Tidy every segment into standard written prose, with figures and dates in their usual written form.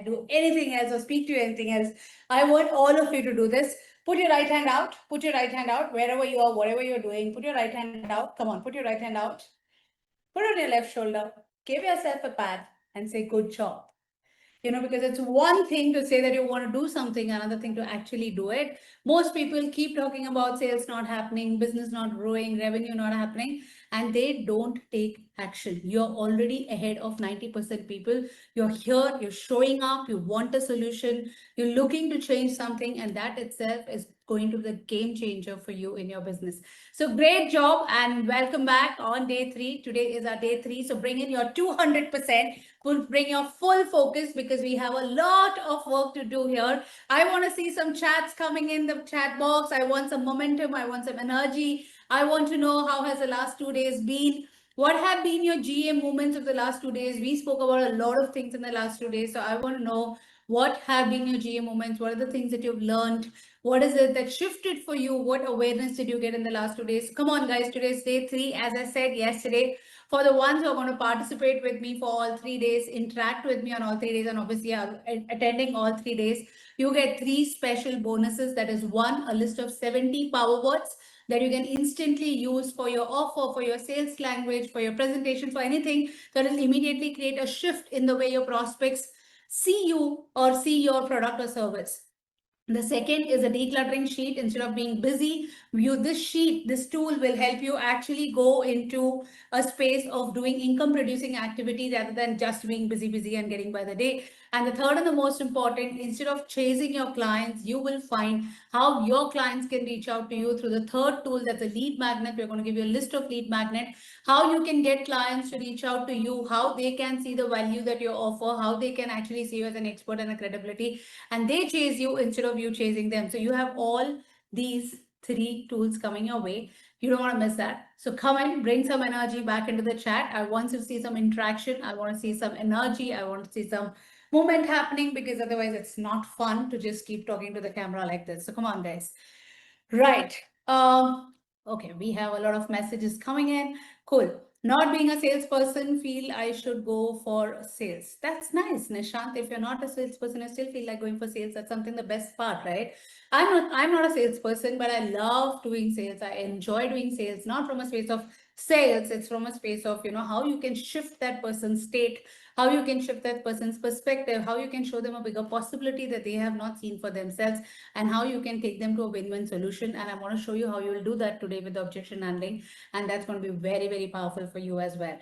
do anything else or speak to you anything else, I want all of you to do this. Put your right hand out. Put your right hand out wherever you are, whatever you're doing. Put your right hand out. Come on, put your right hand out. Put it on your left shoulder. Give yourself a pat and say, good job. Because it's one thing to say that you want to do something, another thing to actually do it. Most people keep talking about sales not happening, business not growing, revenue not happening, and they don't take action. You're already ahead of 90% people. You're here, you're showing up, you want a solution, you're looking to change something, and that itself is going to be the game changer for you in your business. So great job and welcome back on day 3. Today is our day 3. So bring in your 200%. Bring your full focus because we have a lot of work to do here. I want to see some chats coming in the chat box. I want some momentum. I want some energy. I want to know how has the last 2 days been. What have been your GA moments of the last 2 days? We spoke about a lot of things in the last 2 days. So I want to know what have been your GA moments? What are the things that you've learned? What is it that shifted for you? What awareness did you get in the last 2 days? Come on, guys. Today's day 3. As I said yesterday, for the ones who are going to participate with me for all 3 days, interact with me on all 3 days, and obviously are attending all 3 days, you get 3 special bonuses. That is one, a list of 70 power words that you can instantly use for your offer, for your sales language, for your presentation, for anything that will immediately create a shift in the way your prospects see you or see your product or service. The second is a decluttering sheet. Instead of being busy, this tool will help you actually go into a space of doing income producing activity rather than just being busy and getting by the day. And the third and the most important, instead of chasing your clients, you will find how your clients can reach out to you through the third tool. That's a lead magnet. We're going to give you a list of lead magnet, how you can get clients to reach out to you, how they can see the value that you offer, how they can actually see you as an expert and a credibility, and they chase you instead of you chasing them. So you have all these 3 tools coming your way. You don't want to miss that. So come and bring some energy back into the chat. I want to see some interaction. I want to see some energy. I want to see some movement happening, because otherwise it's not fun to just keep talking to the camera like this. So come on, guys. Right. Okay, we have a lot of messages coming in. Cool. Not being a salesperson, feel I should go for sales. That's nice, Nishant. If you're not a salesperson, you still feel like going for sales. That's something the best part, right? I'm not a salesperson, but I love doing sales. I enjoy doing sales, not from a space of sales. It's from a space of, how you can shift that person's state, how you can shift that person's perspective, how you can show them a bigger possibility that they have not seen for themselves, and how you can take them to a win-win solution. And I want to show you how you will do that today with the objection handling. And that's going to be very, very powerful for you as well.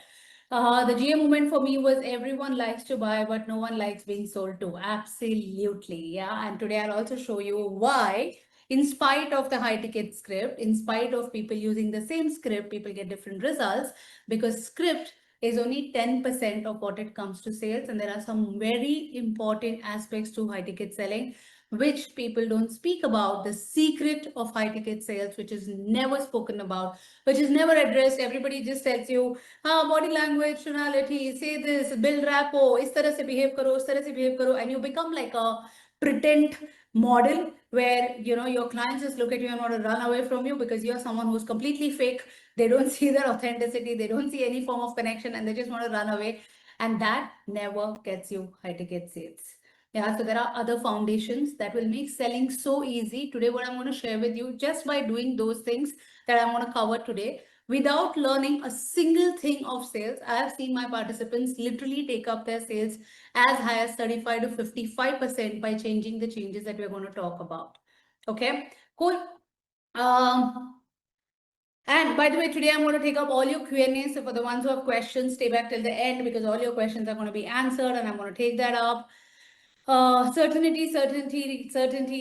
The GA movement for me was everyone likes to buy, but no one likes being sold to. Absolutely. Yeah. And today I'll also show you why, in spite of the high ticket script, in spite of people using the same script, people get different results, because script is only 10% of what it comes to sales. And there are some very important aspects to high ticket selling which people don't speak about. The secret of high ticket sales, which is never spoken about, which is never addressed. Everybody just tells you, body language, tonality, say this, build rapport, is tarah se behave karo, is tarah se behave karo, and you become like a pretend model where your clients just look at you and want to run away from you because you're someone who's completely fake. They don't see their authenticity, they don't see any form of connection, and they just want to run away. And that never gets you high ticket sales. Yeah, so there are other foundations that will make selling so easy. Today, what I'm going to share with you, just by doing those things that I'm going to cover today, without learning a single thing of sales, I have seen my participants literally take up their sales as high as 35 to 55% by changing the changes that we're going to talk about. Okay, cool. And by the way, today I'm going to take up all your Q&A. So for the ones who have questions, stay back till the end, because all your questions are going to be answered and I'm going to take that up. Certainty,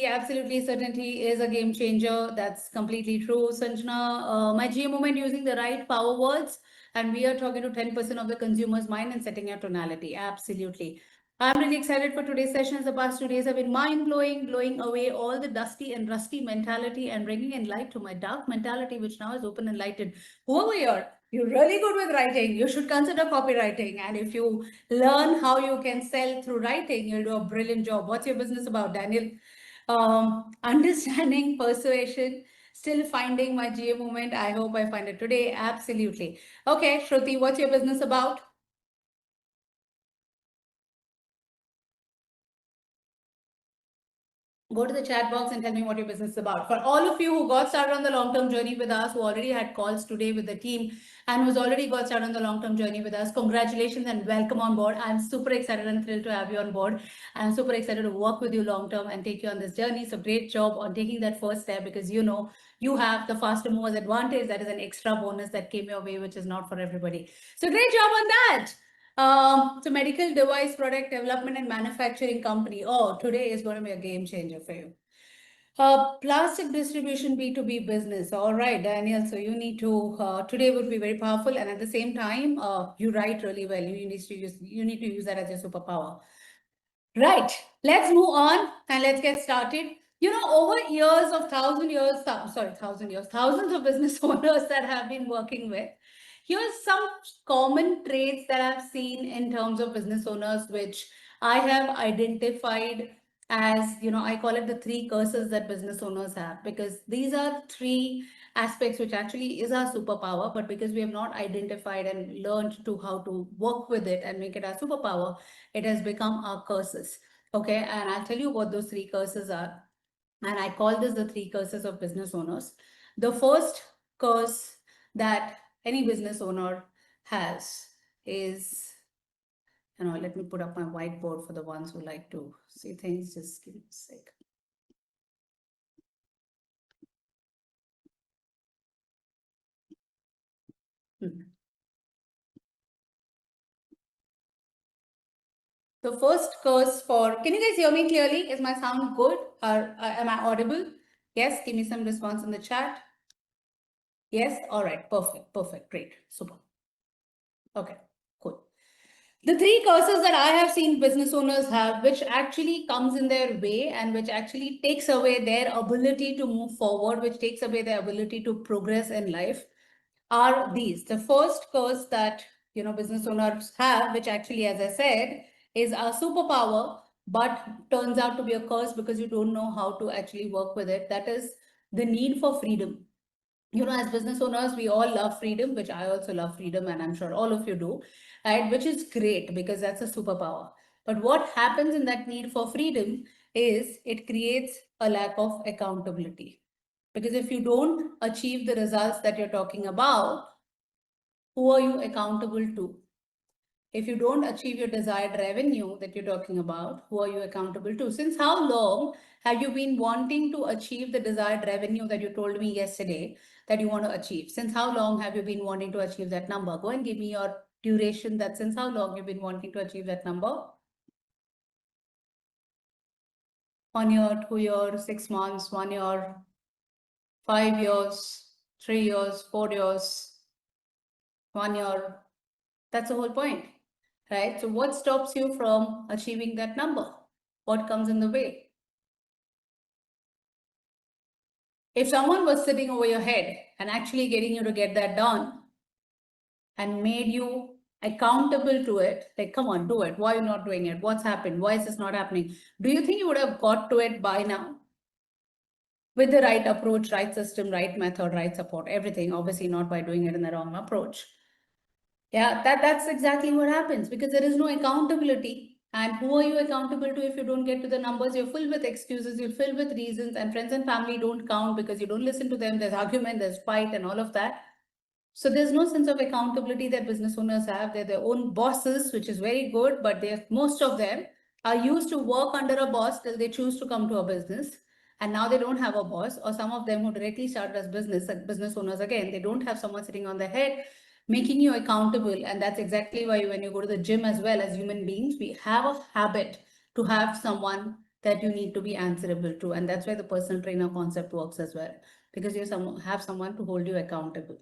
absolutely certainty is a game changer. That's completely true, Sanjana. My GA moment, using the right power words, and we are talking to 10% of the consumer's mind and setting a tonality. Absolutely. I'm really excited for today's sessions. The past 2 days have been mind-blowing, blowing away all the dusty and rusty mentality and bringing in light to my dark mentality, which now is open and lighted. Whoever you're really good with writing. You should consider copywriting. And if you learn how you can sell through writing, you'll do a brilliant job. What's your business about, Daniel? Understanding persuasion, still finding my GA moment. I hope I find it today. Absolutely. Okay, Shruti, what's your business about? Go to the chat box and tell me what your business is about. For all of you who got started on the long-term journey with us, who already had calls today with the team and who's already got started on the long-term journey with us, congratulations and welcome on board. I'm super excited and thrilled to have you on board. I'm super excited to work with you long-term and take you on this journey. So great job on taking that first step, because you know you have the faster movers advantage. That is an extra bonus that came your way, which is not for everybody. So great job on that. So medical device product development and manufacturing company. Oh, today is going to be a game changer for you. Plastic distribution B2B business. All right, Daniel. So you need to today would be very powerful, and at the same time, you write really well. You need to use that as your superpower. Right. Let's move on and let's get started. You know, over years of thousands of business owners that have been working with, here's some common traits that I've seen in terms of business owners, which I have identified as, you know, I call it the three curses that business owners have, because these are three aspects which actually is our superpower, but because we have not identified and learned to how to work with it and make it our superpower, it has become our curses. Okay, and I'll tell you what those three curses are. And I call this the three curses of business owners. The first curse that any business owner has is, you know, let me put up my whiteboard for the ones who like to see things. Just give me a sec. The first curse for, can you guys hear me clearly? Is my sound good? Or am I audible? Yes, give me some response in the chat. Yes, all right, perfect, great, super. Okay, cool. The three curses that I have seen business owners have, which actually comes in their way and which actually takes away their ability to move forward, which takes away their ability to progress in life, are these. The first curse that, you know, business owners have, which actually, as I said, is our superpower, but turns out to be a curse because you don't know how to actually work with it. That is the need for freedom. You know, as business owners, we all love freedom, which I also love freedom, and I'm sure all of you do, right? Which is great because that's a superpower. But what happens in that need for freedom is it creates a lack of accountability. Because if you don't achieve the results that you're talking about, who are you accountable to? If you don't achieve your desired revenue that you're talking about, who are you accountable to? Since how long have you been wanting to achieve the desired revenue that you told me yesterday that you want to achieve? Since how long have you been wanting to achieve that number? Go and give me your duration, that since how long you've been wanting to achieve that number? 1 year, 2 years, 6 months, 1 year, 5 years, 3 years, 4 years, 1 year. That's the whole point, right? So what stops you from achieving that number? What comes in the way? If someone was sitting over your head and actually getting you to get that done and made you accountable to it, like, come on, do it. Why are you not doing it? What's happened? Why is this not happening? Do you think you would have got to it by now? With the right approach, right system, right method, right support, everything, obviously not by doing it in the wrong approach. Yeah, that's exactly what happens because there is no accountability. And who are you accountable to if you don't get to the numbers? You're filled with excuses, you're filled with reasons, and friends and family don't count because you don't listen to them. There's argument, there's fight, and all of that. So there's no sense of accountability that business owners have. They're their own bosses, which is very good, but most of them are used to work under a boss till they choose to come to a business. And now they don't have a boss, or some of them who directly started as business owners again, they don't have someone sitting on their head making you accountable. And that's exactly why when you go to the gym as well, as human beings, we have a habit to have someone that you need to be answerable to. And that's why the personal trainer concept works as well, because you have someone to hold you accountable.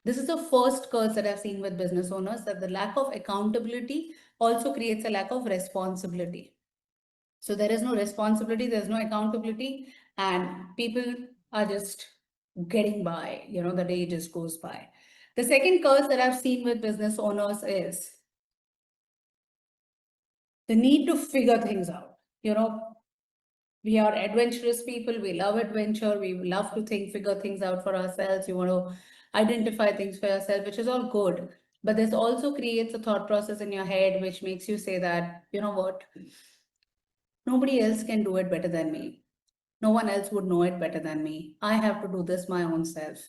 This is the first curse that I've seen with business owners, that the lack of accountability also creates a lack of responsibility. So there is no responsibility, there's no accountability, and people are just getting by, you know, the day just goes by. The second curse that I've seen with business owners is the need to figure things out. You know, we are adventurous people, we love adventure, we love to figure things out for ourselves. You want to identify things for yourself, which is all good. But this also creates a thought process in your head, which makes you say that, you know what, nobody else can do it better than me. No one else would know it better than me. I have to do this my own self.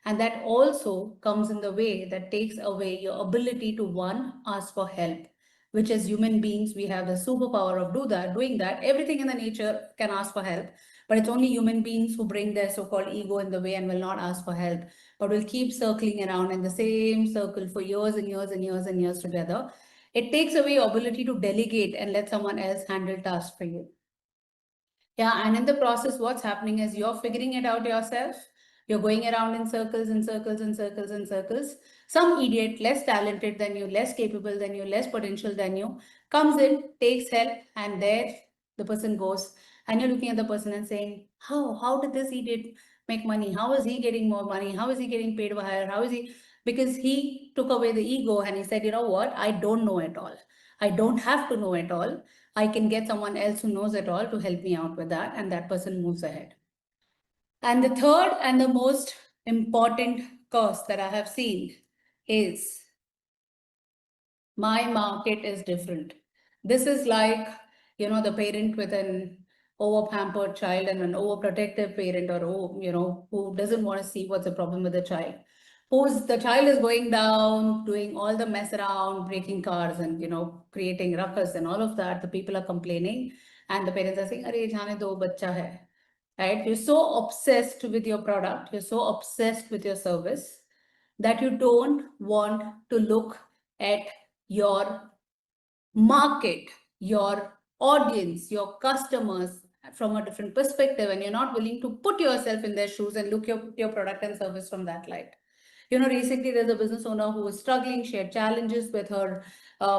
And that also comes in the way that takes away your ability to one, ask for help, which as human beings, we have the superpower of doing that. Everything in the nature can ask for help, but it's only human beings who bring their so-called ego in the way and will not ask for help, but will keep circling around in the same circle for years and years and years and years together. It takes away your ability to delegate and let someone else handle tasks for you. Yeah, and in the process, what's happening is you're figuring it out yourself. You're going around in circles and circles and circles and circles. Some idiot, less talented than you, less capable than you, less potential than you, comes in, takes help, and there the person goes. And you're looking at the person and saying, How did this idiot make money? How is he getting more money? How is he getting paid higher? How is he? Because he took away the ego and he said, you know what? I don't know it all. I don't have to know it all. I can get someone else who knows it all to help me out with that, and that person moves ahead. And the third and the most important curse that I have seen is my market is different. This is like, the parent with an over-pampered child and an overprotective parent, or, who doesn't want to see what's the problem with the child. Suppose the child is going down, doing all the mess around, breaking cars and, creating ruckus and all of that. The people are complaining and the parents are saying, "Arey, jane do, bachcha hai." Right? You're so obsessed with your product, you're so obsessed with your service that you don't want to look at your market, your audience, your customers from a different perspective, and you're not willing to put yourself in their shoes and look your product and service from that light. Recently there's a business owner who was struggling. She had challenges with her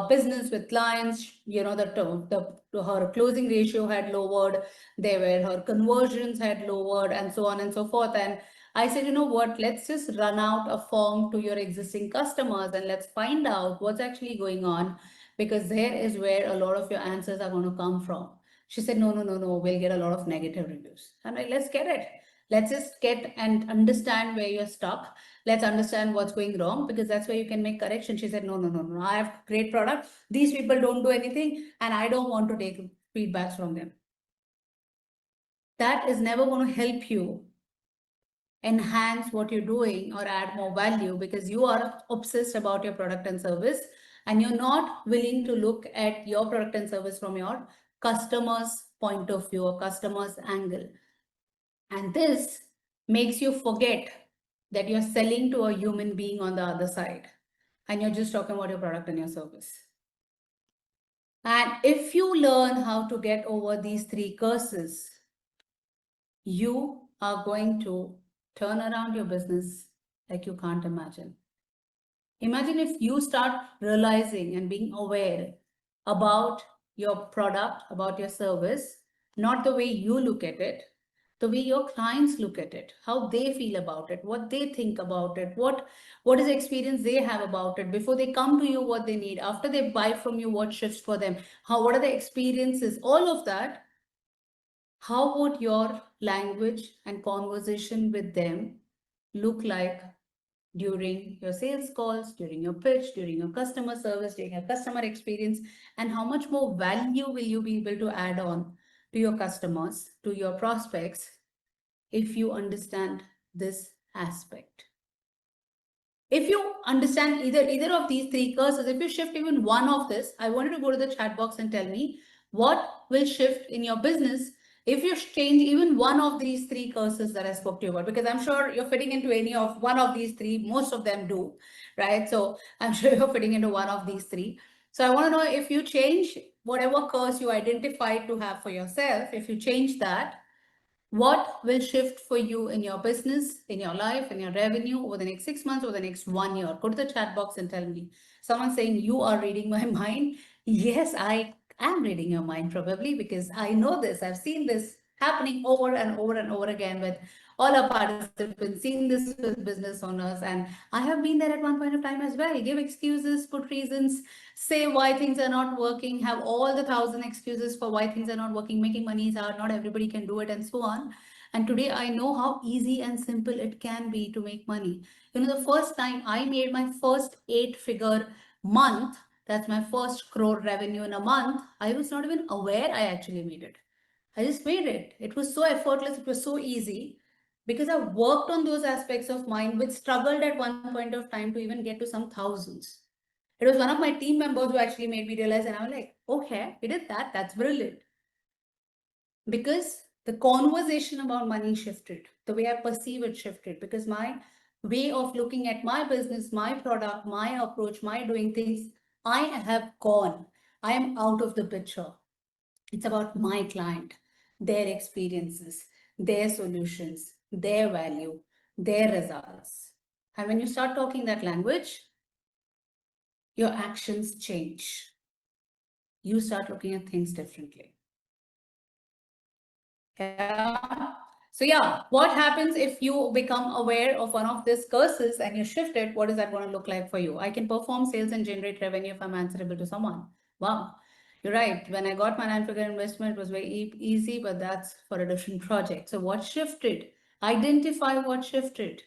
business, with clients. Her closing ratio had lowered. Her conversions had lowered, and so on and so forth. And I said, you know what? Let's just run out a form to your existing customers and let's find out what's actually going on, because there is where a lot of your answers are going to come from. She said, no, no, no, no, we'll get a lot of negative reviews. I'm like, let's get it. Let's just get and understand where you're stuck. Let's understand what's going wrong, because that's where you can make correction. She said, no, no, no, no, I have great product. These people don't do anything and I don't want to take feedbacks from them. That is never going to help you enhance what you're doing or add more value, because you are obsessed about your product and service and you're not willing to look at your product and service from your customer's point of view or customer's angle. And this makes you forget that you're selling to a human being on the other side and you're just talking about your product and your service. And if you learn how to get over these three curses, you are going to turn around your business like you can't imagine. Imagine if you start realizing and being aware about your product, about your service, not the way you look at it, the way your clients look at it, how they feel about it, what they think about it, what is the experience they have about it before they come to you, what they need, after they buy from you, what shifts for them, what are the experiences, all of that. How would your language and conversation with them look like during your sales calls, during your pitch, during your customer service, during your customer experience, and how much more value will you be able to add on to your customers, to your prospects, if you understand this aspect? If you understand either of these three curses, if you shift even one of this, I wanted to go to the chat box and tell me what will shift in your business if you change even one of these three curses that I spoke to you about, because I'm sure you're fitting into any of one of these three. Most of them do, right? So I'm sure you're fitting into one of these three. So I want to know, if you change whatever curse you identified to have for yourself, if you change that, what will shift for you in your business, in your life, in your revenue over the next 6 months, over the next 1 year? Go to the chat box and tell me. Someone saying, you are reading my mind. Yes, I am reading your mind, probably, because I know this. I've seen this happening over and over and over again with all our participants, seen this with business owners. And I have been there at one point of time as well. Give excuses, put reasons, say why things are not working, have all the 1,000 excuses for why things are not working, making money is hard, not everybody can do it, and so on. And today I know how easy and simple it can be to make money. The first time I made my first 8-figure month, that's my first crore revenue in a month, I was not even aware I actually made it. I just made it. It was so effortless. It was so easy because I worked on those aspects of mine which struggled at one point of time to even get to some thousands. It was one of my team members who actually made me realize, and I was like, okay, we did that. That's brilliant. Because the conversation about money shifted, the way I perceive it shifted, because my way of looking at my business, my product, my approach, my doing things, I have gone. I am out of the picture. It's about my client, their experiences, their solutions, their value, their results. And when you start talking that language, your actions change. You start looking at things differently. Yeah. So yeah, what happens if you become aware of one of these curses and you shift it? What is that going to look like for you? I can perform sales and generate revenue if I'm answerable to someone. Wow. You're right. When I got my nine-figure investment, it was very easy, but that's for a different project. So what shifted? Identify what shifted.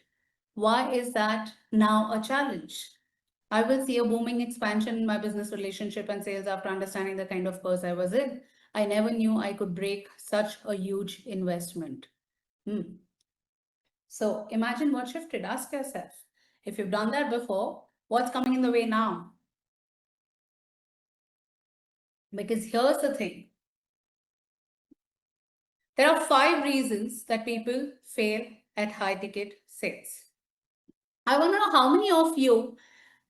Why is that now a challenge? I will see a booming expansion in my business relationship and sales after understanding the kind of course I was in. I never knew I could break such a huge investment. So imagine what shifted. Ask yourself, if you've done that before, what's coming in the way now? Because here's the thing. There are 5 reasons that people fail at high ticket sales. I want to know how many of you,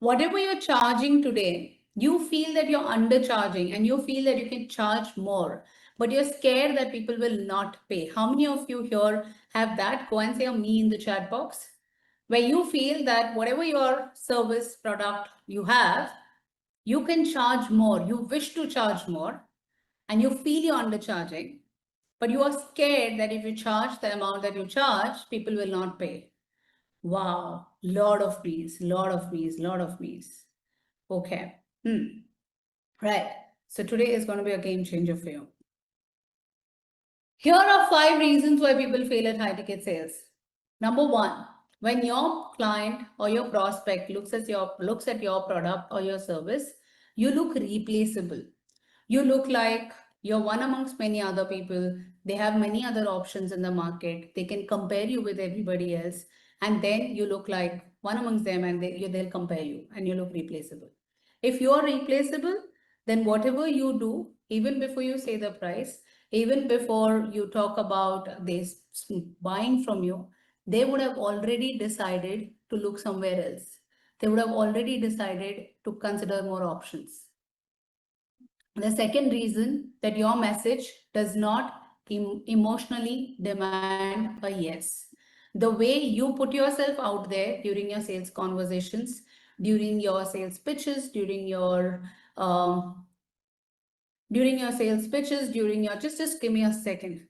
whatever you're charging today, you feel that you're undercharging and you feel that you can charge more, but you're scared that people will not pay. How many of you here have that? Go and say a me in the chat box, where you feel that whatever your service product you have, you can charge more. You wish to charge more and you feel you're undercharging, but you are scared that if you charge the amount that you charge, people will not pay. Wow, lot of me's, lot of me's, lot of me's. Okay. Right. So today is going to be a game changer for you. Here are 5 reasons why people fail at high ticket sales. Number 1, when your client or your prospect looks at your product or your service, you look replaceable. You look like you're one amongst many other people. They have many other options in the market. They can compare you with everybody else. And then you look like one amongst them and they'll compare you and you look replaceable. If you are replaceable, then whatever you do, even before you say the price, even before you talk about this buying from you, they would have already decided to look somewhere else. They would have already decided to consider more options. The second reason that your message does not emotionally demand a yes. The way you put yourself out there during your sales conversations, during your sales pitches, during your sales pitches, just give me a second.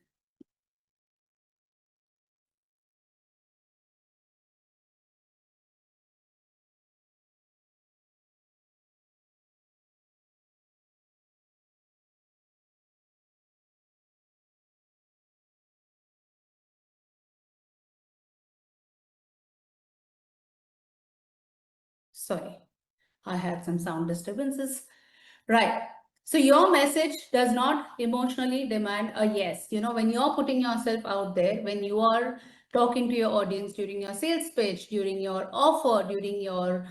Sorry, I had some sound disturbances. Right. So your message does not emotionally demand a yes. You know, when you're putting yourself out there, when you are talking to your audience during your sales pitch, during your offer, during your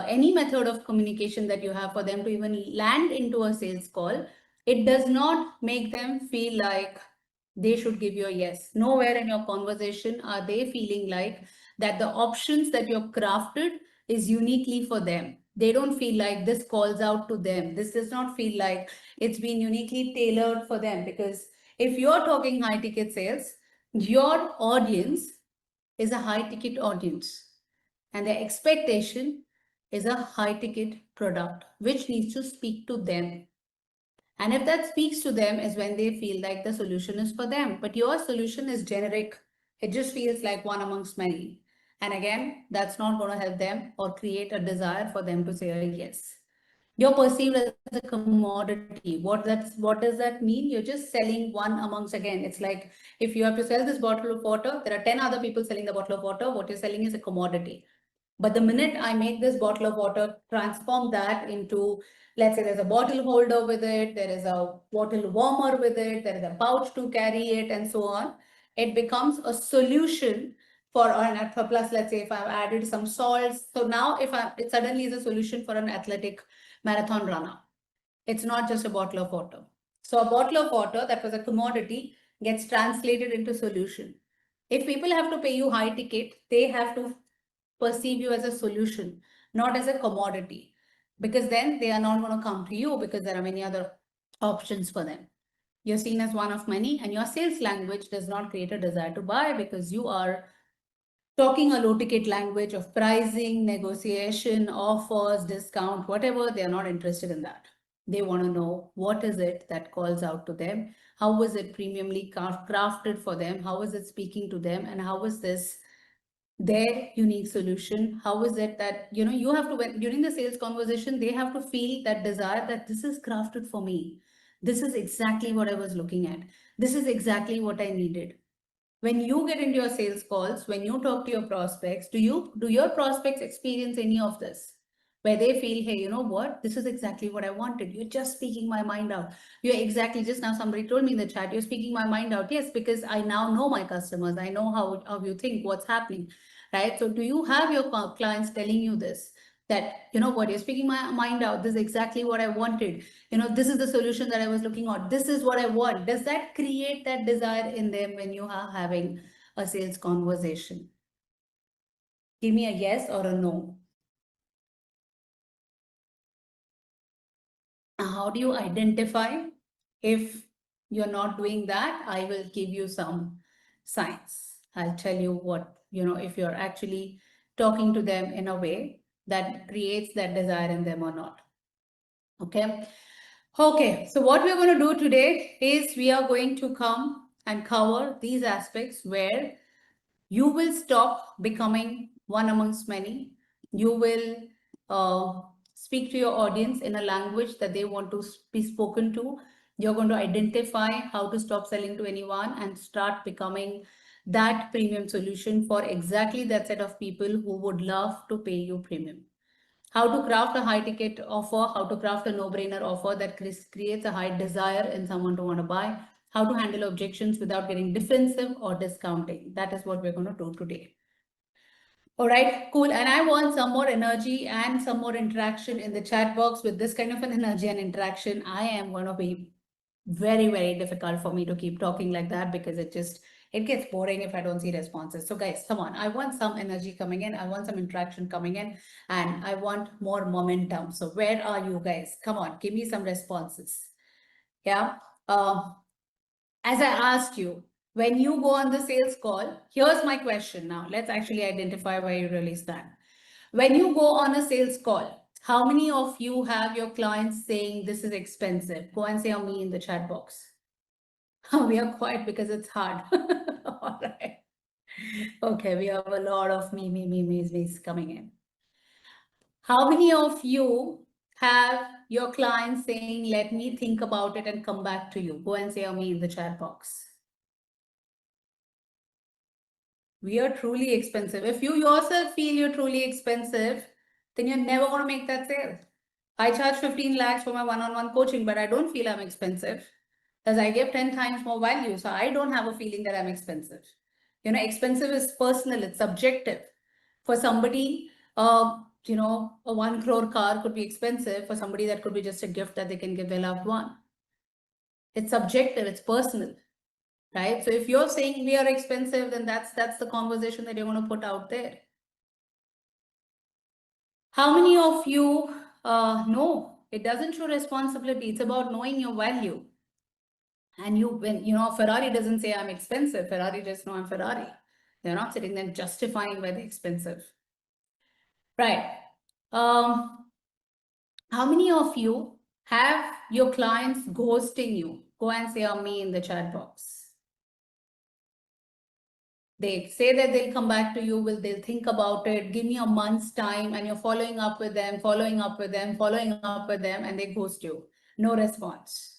any method of communication that you have for them to even land into a sales call, it does not make them feel like they should give you a yes. Nowhere in your conversation are they feeling like that the options that you've crafted is uniquely for them. They don't feel like this calls out to them. This does not feel like it's been uniquely tailored for them, because if you're talking high ticket sales, your audience is a high ticket audience and the expectation is a high ticket product which needs to speak to them. And if that speaks to them is when they feel like the solution is for them. But your solution is generic. It just feels like one amongst many. And again, that's not going to help them or create a desire for them to say a yes. You're perceived as a commodity. What does that mean? You're just selling one amongst, again, it's like if you have to sell this bottle of water, there are 10 other people selling the bottle of water. What you're selling is a commodity. But the minute I make this bottle of water, transform that into, let's say there's a bottle holder with it, there is a bottle warmer with it, there is a pouch to carry it, and so on, it becomes a solution for an, plus let's say if I've added some salts. So now if it suddenly is a solution for an athletic marathon runner. It's not just a bottle of water. So a bottle of water that was a commodity gets translated into solution. If people have to pay you high ticket, they have to perceive you as a solution, not as a commodity, because then they are not going to come to you because there are many other options for them. You're seen as one of many, and your sales language does not create a desire to buy because you are talking a low ticket language of pricing, negotiation, offers, discount, whatever. They are not interested in that. They want to know what is it that calls out to them, how is it premiumly crafted for them, how is it speaking to them, and how is this their unique solution. How is it that you have to, when during the sales conversation, they have to feel that desire that this is crafted for me, this is exactly what I was looking at, this is exactly what I needed. When you get into your sales calls, when you talk to your prospects, do your prospects experience any of this where they feel, hey, you know what, this is exactly what I wanted, you're just speaking my mind out, you're exactly, just now somebody told me in the chat, you're speaking my mind out. Yes, because I now know my customers, I know how you think, what's happening, right? So do you have your clients telling you this, that you know what, you're speaking my mind out, this is exactly what I wanted, this is the solution that I was looking at, this is what I want? Does that create that desire in them when you are having a sales conversation? Give me a yes or a no. How do you identify if you're not doing that? I will give you some signs. I'll tell you what, if you're actually talking to them in a way that creates that desire in them or not. Okay. Okay, so what we're going to do today is we are going to come and cover these aspects where you will stop becoming one amongst many. You will speak to your audience in a language that they want to be spoken to. You're going to identify how to stop selling to anyone and start becoming that premium solution for exactly that set of people who would love to pay you premium. How to craft a high ticket offer, how to craft a no-brainer offer that creates a high desire in someone to want to buy, how to handle objections without getting defensive or discounting. That is what we're going to do today. All right, cool. And I want some more energy and some more interaction in the chat box. With this kind of an energy and interaction, I am going to be very, very difficult for me to keep talking like that because it gets boring if I don't see responses. So guys, come on. I want some energy coming in. I want some interaction coming in, and I want more momentum. So where are you guys? Come on, give me some responses. Yeah. As I asked you, when you go on the sales call, here's my question now. Let's actually identify where you really stand. When you go on a sales call, how many of you have your clients saying this is expensive? Go and say on me in the chat box. We are quiet because it's hard. All right. Okay, we have a lot of me's coming in. How many of you have your clients saying, let me think about it and come back to you? Go and say on me in the chat box. We are truly expensive. If you yourself feel you're truly expensive, then you're never going to make that sale. I charge 15 lakhs for my one-on-one coaching, but I don't feel I'm expensive because I give 10 times more value. So I don't have a feeling that I'm expensive. Expensive is personal, it's subjective. For somebody, a 1 crore car could be expensive. For somebody, that could be just a gift that they can give their loved one. It's subjective, it's personal. Right? So if you're saying we are expensive, then that's the conversation that you're going to put out there. How many of you know it doesn't show responsibility? It's about knowing your value. And when Ferrari doesn't say I'm expensive, Ferrari just know I'm Ferrari. They're not sitting there justifying why they're expensive. Right. How many of you have your clients ghosting you? Go and say on me in the chat box. They say that they'll come back to you, they'll think about it, give me a month's time, and you're following up with them, and they ghost you. No response.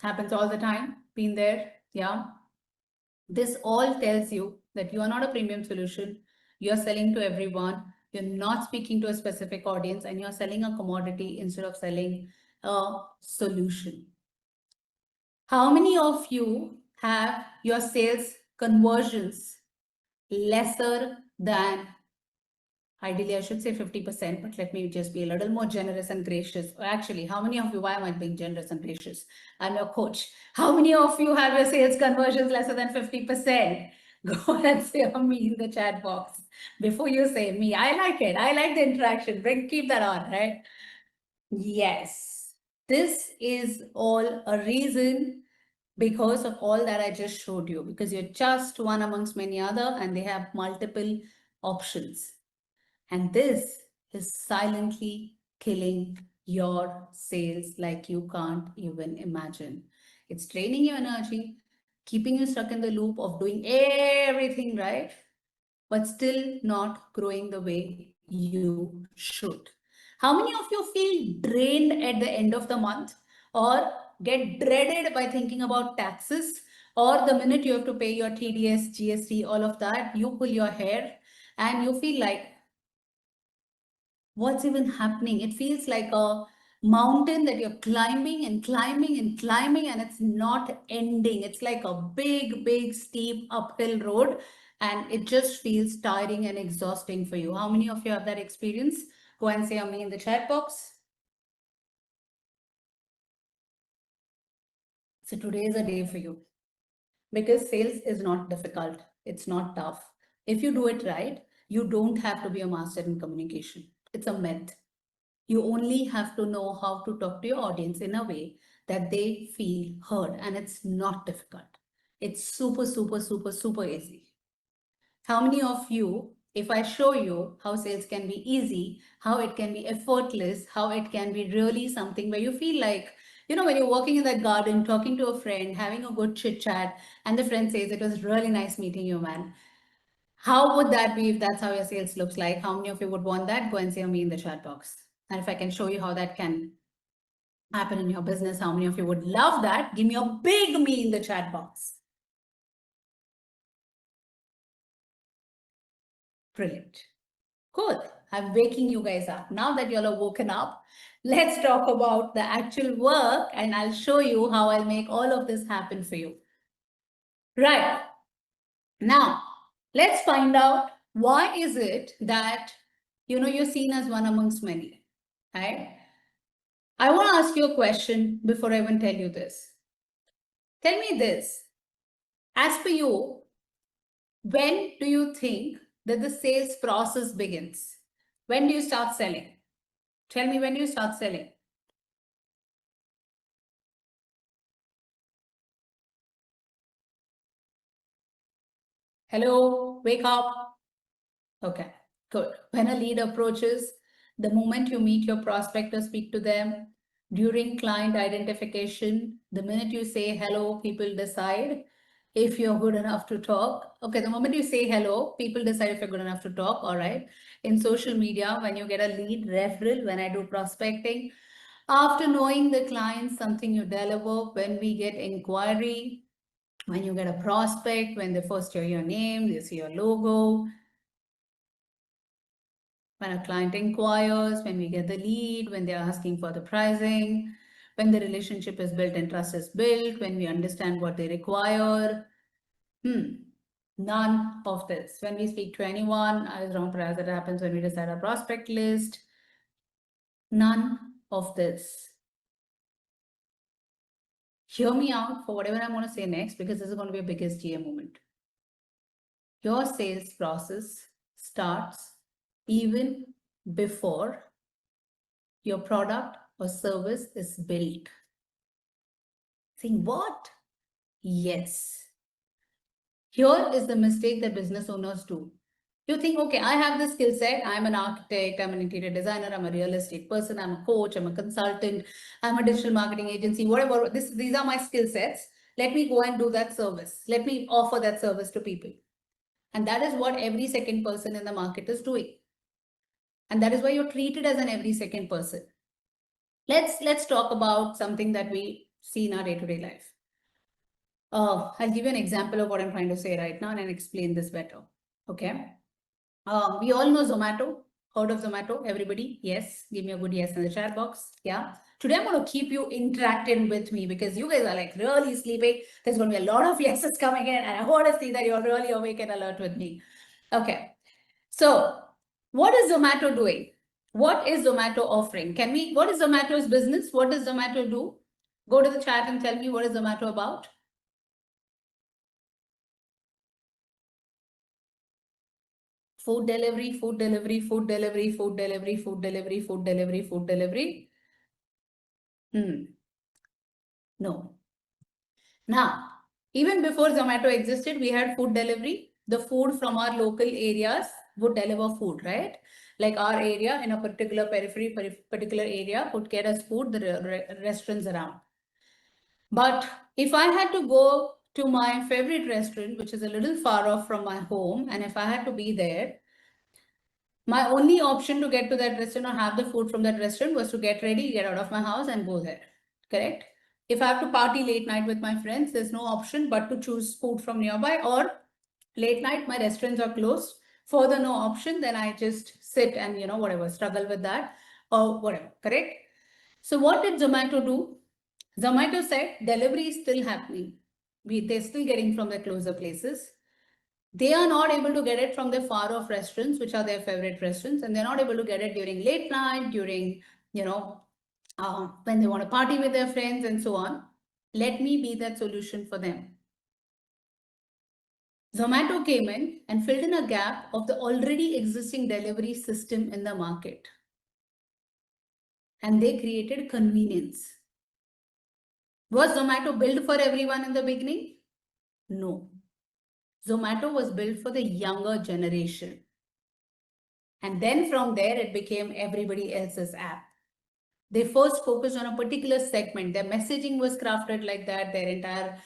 Happens all the time. Been there. Yeah. This all tells you that you are not a premium solution. you're selling to everyone, you're not speaking to a specific audience, and you're selling a commodity instead of selling a solution. How many of you have your sales conversions lesser than, ideally I should say 50%, but let me just be a little more generous and gracious. Actually, how many of you, why am I being generous and gracious? I'm your coach. How many of you have your sales conversions lesser than 50%? Go and say me in the chat box before you say me. I like it. I like the interaction. Keep that on, right? Yes. This is all a reason because of all that I just showed you, because you're just one amongst many other and they have multiple options. And this is silently killing your sales like you can't even imagine. It's draining your energy, keeping you stuck in the loop of doing everything right, but still not growing the way you should. How many of you feel drained at the end of the month or get dreaded by thinking about taxes, or the minute you have to pay your TDS, GST, all of that, you pull your hair and you feel like, what's even happening? It feels like a mountain that you're climbing and climbing and climbing, and it's not ending. It's like a big, big, steep uphill road, and it just feels tiring and exhausting for you. How many of you have that experience? Go and say me in the chat box. So today is a day for you, because sales is not difficult. It's not tough. If you do it right, you don't have to be a master in communication. It's a myth. You only have to know how to talk to your audience in a way that they feel heard, and it's not difficult. It's super, super, super, super easy. How many of you, if I show you how sales can be easy, how it can be effortless, how it can be really something where you feel like, when you're walking in that garden, talking to a friend, having a good chit chat, and the friend says, "It was really nice meeting you, man." How would that be if that's how your sales looks like? How many of you would want that? Go and say me in the chat box. And if I can show you how that can happen in your business, how many of you would love that? Give me a big me in the chat box. Brilliant. Cool. I'm waking you guys up. Now that you're all woken up, let's talk about the actual work, and I'll show you how I'll make all of this happen for you. Right. Now, let's find out, why is it that, you're seen as one amongst many, right? I want to ask you a question before I even tell you this. Tell me this. As per you, when do you think that the sales process begins? When do you start selling? Tell me, when do you start selling? Hello, wake up. Okay, good. When a lead approaches, the moment you meet your prospect or speak to them, during client identification, the minute you say hello, people decide if you're good enough to talk. Okay, the moment you say hello, people decide if you're good enough to talk. All right. In social media, when you get a lead referral, when I do prospecting, after knowing the client, something you deliver, when we get inquiry, when you get a prospect, when they first hear your name, they see your logo, when a client inquires, when we get the lead, when they're asking for the pricing, when the relationship is built and trust is built, when we understand what they require. None of this. When we speak to anyone, as Ram Prayas, that happens when we decide our prospect list. None of this. Hear me out for whatever I'm going to say next, because this is going to be a biggest GA moment. Your sales process starts even before your product or service is built. Saying what? Yes. Here is the mistake that business owners do. You think, okay, I have this skill set. I'm an architect, I'm an interior designer, I'm a real estate person, I'm a coach, I'm a consultant, I'm a digital marketing agency, whatever. These are my skill sets. Let me go and do that service. Let me offer that service to people. And that is what every second person in the market is doing. And that is why you're treated as an every second person. Let's talk about something that we see in our day-to-day life. I'll give you an example of what I'm trying to say right now and I'll explain this better. Okay. We all know Zomato. Heard of Zomato? Everybody? Yes. Give me a good yes in the chat box. Yeah. Today I'm going to keep you interacting with me because you guys are like really sleeping. There's going to be a lot of yeses coming in, and I want to see that you're really awake and alert with me. Okay. So, what is Zomato doing? What is Zomato offering? What is Zomato's business? What does Zomato do? Go to the chat and tell me what is Zomato about. Food delivery, food delivery, food delivery, food delivery, food delivery, food delivery, food delivery. No. Now, even before Zomato existed, we had food delivery. The food from our local areas would deliver food, right? Like our area in a particular particular area would get us food, the restaurants around. But if I had to go to my favorite restaurant, which is a little far off from my home, and if I had to be there, my only option to get to that restaurant or have the food from that restaurant was to get ready, get out of my house and go there. Correct? If I have to party late night with my friends, there's no option but to choose food from nearby, or late night, my restaurants are closed. Further, no option, then I just sit and, whatever, struggle with that or whatever. Correct? So what did Zomato do? Zomato said delivery is still happening. They're still getting from their closer places. They are not able to get it from their far off restaurants, which are their favorite restaurants, and they're not able to get it during late night, during, when they want to party with their friends and so on. Let me be that solution for them. Zomato came in and filled in a gap of the already existing delivery system in the market. And they created convenience. Was Zomato built for everyone in the beginning? No. Zomato was built for the younger generation. And then from there, it became everybody else's app. They first focused on a particular segment. Their messaging was crafted like that. Their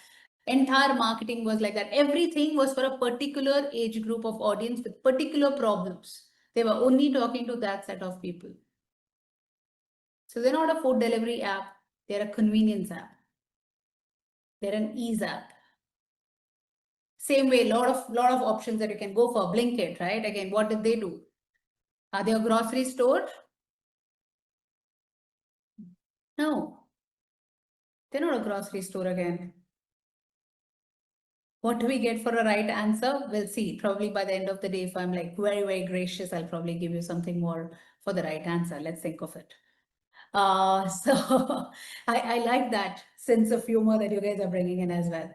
entire marketing was like that. Everything was for a particular age group of audience with particular problems. They were only talking to that set of people. So they're not a food delivery app. They're a convenience app. They're an ease app. Same way, lot of options that you can go for. Blinkit, right? Again, what did they do? Are they a grocery store? No. They're not a grocery store again. What do we get for a right answer? We'll see. Probably by the end of the day, if I'm like very, very gracious, I'll probably give you something more for the right answer. Let's think of it. So I like that sense of humor that you guys are bringing in as well.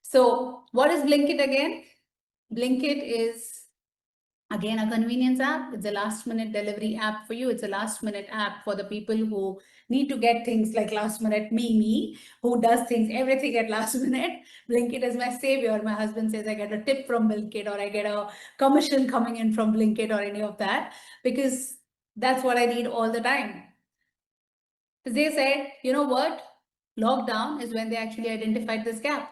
So what is Blinkit again? Blinkit is again a convenience app. It's a last minute delivery app for you. It's a last minute app for the people who need to get things like last minute. Me, who does things, everything at last minute. Blinkit is my savior. My husband says I get a tip from Blinkit or I get a commission coming in from Blinkit or any of that, because that's what I need all the time. They said, you know what? Lockdown is when they actually identified this gap.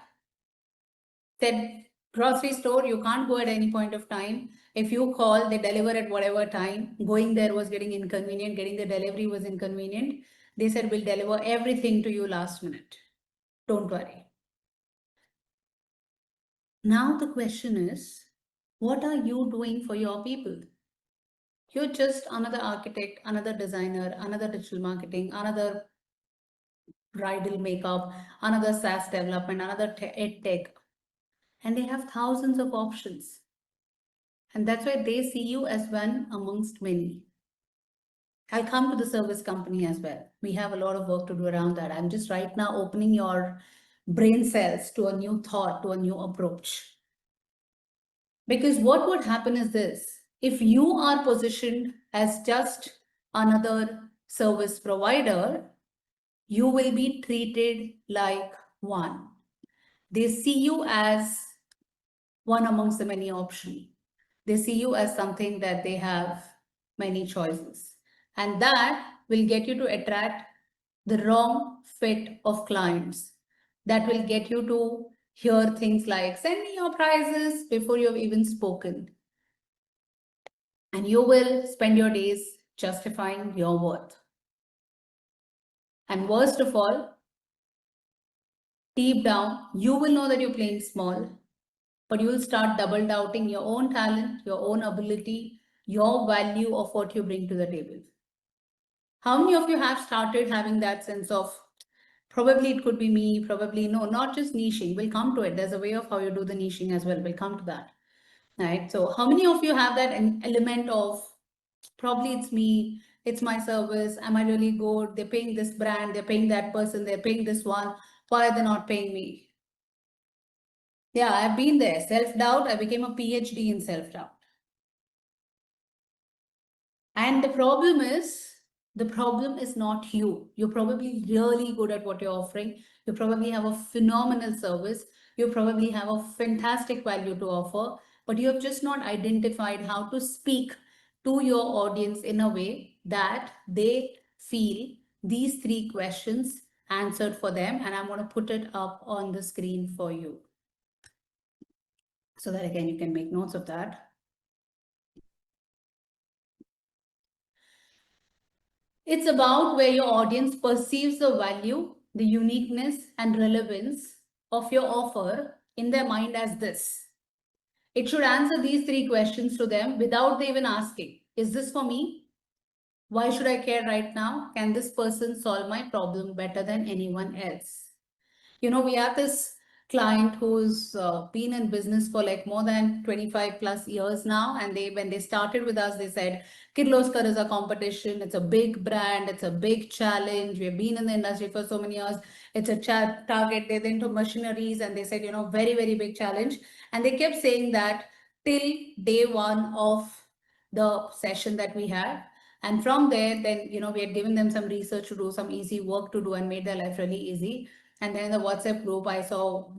Said grocery store, you can't go at any point of time. If you call, they deliver at whatever time. Going there was getting inconvenient. Getting the delivery was inconvenient. They said, we'll deliver everything to you last minute. Don't worry. Now the question is, what are you doing for your people? You're just another architect, another designer, another digital marketing, another bridal makeup, another SaaS development, another ed tech. And they have thousands of options. And that's why they see you as one amongst many. I'll come to the service company as well. We have a lot of work to do around that. I'm just right now opening your brain cells to a new thought, to a new approach. Because what would happen is this: if you are positioned as just another service provider, you will be treated like one. They see you as one amongst the many options. They see you as something that they have many choices. And that will get you to attract the wrong fit of clients. That will get you to hear things like, send me your prices before you've even spoken. And you will spend your days justifying your worth. And worst of all, deep down, you will know that you're playing small, but you will start double doubting your own talent, your own ability, your value of what you bring to the table. How many of you have started having that sense of probably it could be me, probably no, not just niching. We'll come to it. There's a way of how you do the niching as well. We'll come to that. Right. So how many of you have that element of probably it's me, it's my service, am I really good? They're paying this brand, they're paying that person, they're paying this one. Why are they not paying me? Yeah, I've been there. Self-doubt. I became a PhD in self-doubt. And the problem is not you. You're probably really good at what you're offering. You probably have a phenomenal service. You probably have a fantastic value to offer, but you have just not identified how to speak to your audience in a way that they feel these three questions answered for them. And I'm going to put it up on the screen for you, so that again, you can make notes of that. It's about where your audience perceives the value, the uniqueness, and relevance of your offer in their mind as this. It should answer these three questions to them without they even asking, is this for me? Why should I care right now? Can this person solve my problem better than anyone else? We have this client who's been in business for like more than 25 plus years now. And when they started with us, they said, Kirloskar is a competition. It's a big brand. It's a big challenge. We've been in the industry for so many years. It's a target. They're into machineries. And they said, very, very big challenge. And they kept saying that till day one of the session that we had. And from there, then, we had given them some research to do, some easy work to do, and made their life really easy. And then in the WhatsApp group, I saw,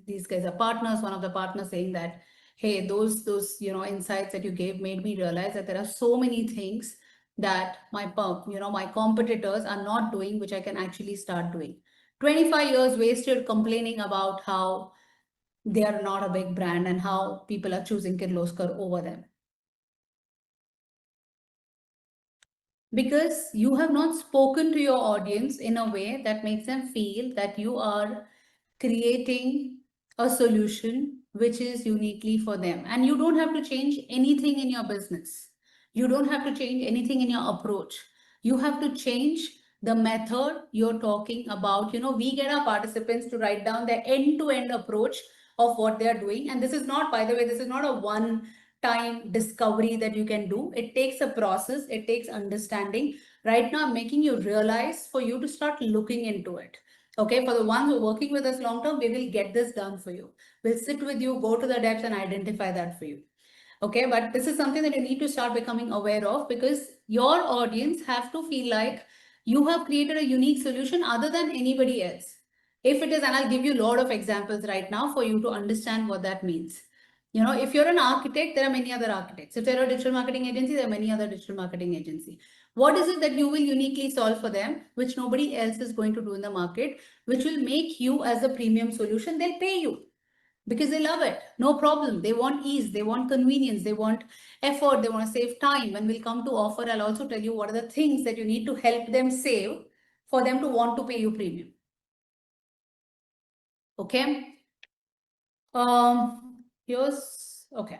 these guys are partners. One of the partners saying that, hey, those insights that you gave made me realize that there are so many things that my competitors are not doing, which I can actually start doing. 25 years wasted complaining about how they are not a big brand and how people are choosing Kirloskar over them. Because you have not spoken to your audience in a way that makes them feel that you are creating a solution which is uniquely for them. And you don't have to change anything in your business. You don't have to change anything in your approach. You have to change the method you're talking about. We get our participants to write down their end-to-end approach of what they're doing. And this is not, by the way, this is not a one-time discovery that you can do. It takes a process. It takes understanding. Right now, I'm making you realize for you to start looking into it. Okay, for the ones who are working with us long term, we will get this done for you. We'll sit with you, go to the depths and identify that for you. Okay, but this is something that you need to start becoming aware of, because your audience have to feel like you have created a unique solution other than anybody else. If it is, and I'll give you a lot of examples right now for you to understand what that means. If you're an architect, there are many other architects. If you're a digital marketing agency, there are many other digital marketing agencies. What is it that you will uniquely solve for them, which nobody else is going to do in the market, which will make you as a premium solution? They'll pay you because they love it. No problem. They want ease. They want convenience. They want effort. They want to save time. When we'll come to offer, I'll also tell you what are the things that you need to help them save for them to want to pay you premium. Okay. Okay.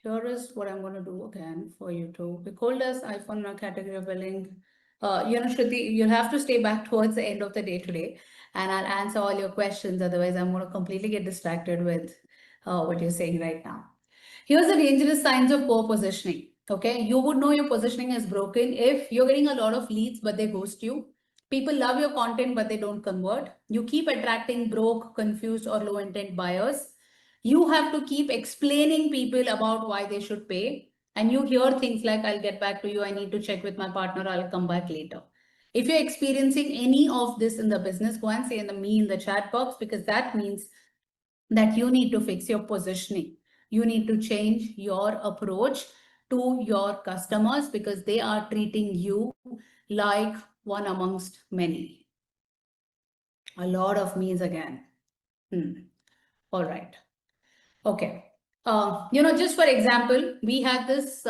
Here is what I'm going to do again for you to. We called as iPhone category of billing. Shruti, you'll have to stay back towards the end of the day today, and I'll answer all your questions. Otherwise, I'm going to completely get distracted with what you're saying right now. Here's the dangerous signs of poor positioning. Okay, you would know your positioning is broken if you're getting a lot of leads, but they ghost you. People love your content, but they don't convert. You keep attracting broke, confused, or low intent buyers. You have to keep explaining people about why they should pay. And you hear things like, I'll get back to you. I need to check with my partner. I'll come back later. If you're experiencing any of this in the business, go and say me in the chat box, because that means that you need to fix your positioning. You need to change your approach to your customers because they are treating you like one amongst many. A lot of me's again. All right. Okay. Just for example, we had this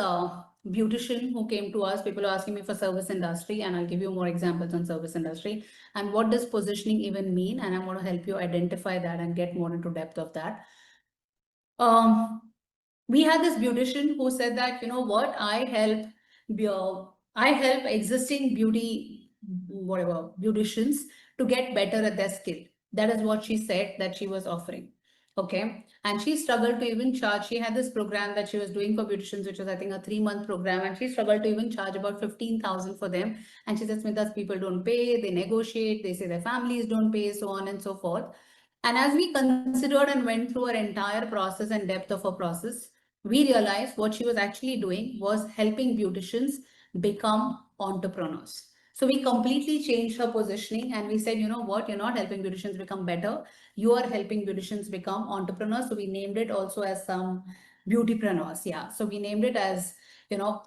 beautician who came to us. People are asking me for service industry, and I'll give you more examples on service industry and what does positioning even mean. And I'm going to help you identify that and get more into depth of that. We had this beautician who said that, you know what, I help existing whatever, beauticians to get better at their skill. That is what she said that she was offering. Okay. And she struggled to even charge. She had this program that she was doing for beauticians, which was, I think, a 3-month program. And she struggled to even charge about 15,000 for them. And she says, Smita, people don't pay, they negotiate, they say their families don't pay, so on and so forth. And as we considered and went through her entire process and depth of her process, we realized what she was actually doing was helping beauticians become entrepreneurs. So we completely changed her positioning and we said, you know what, you're not helping beauticians become better, you are helping beauticians become entrepreneurs. So we named it also as some beautypreneurs. Yeah. So we named it as, you know,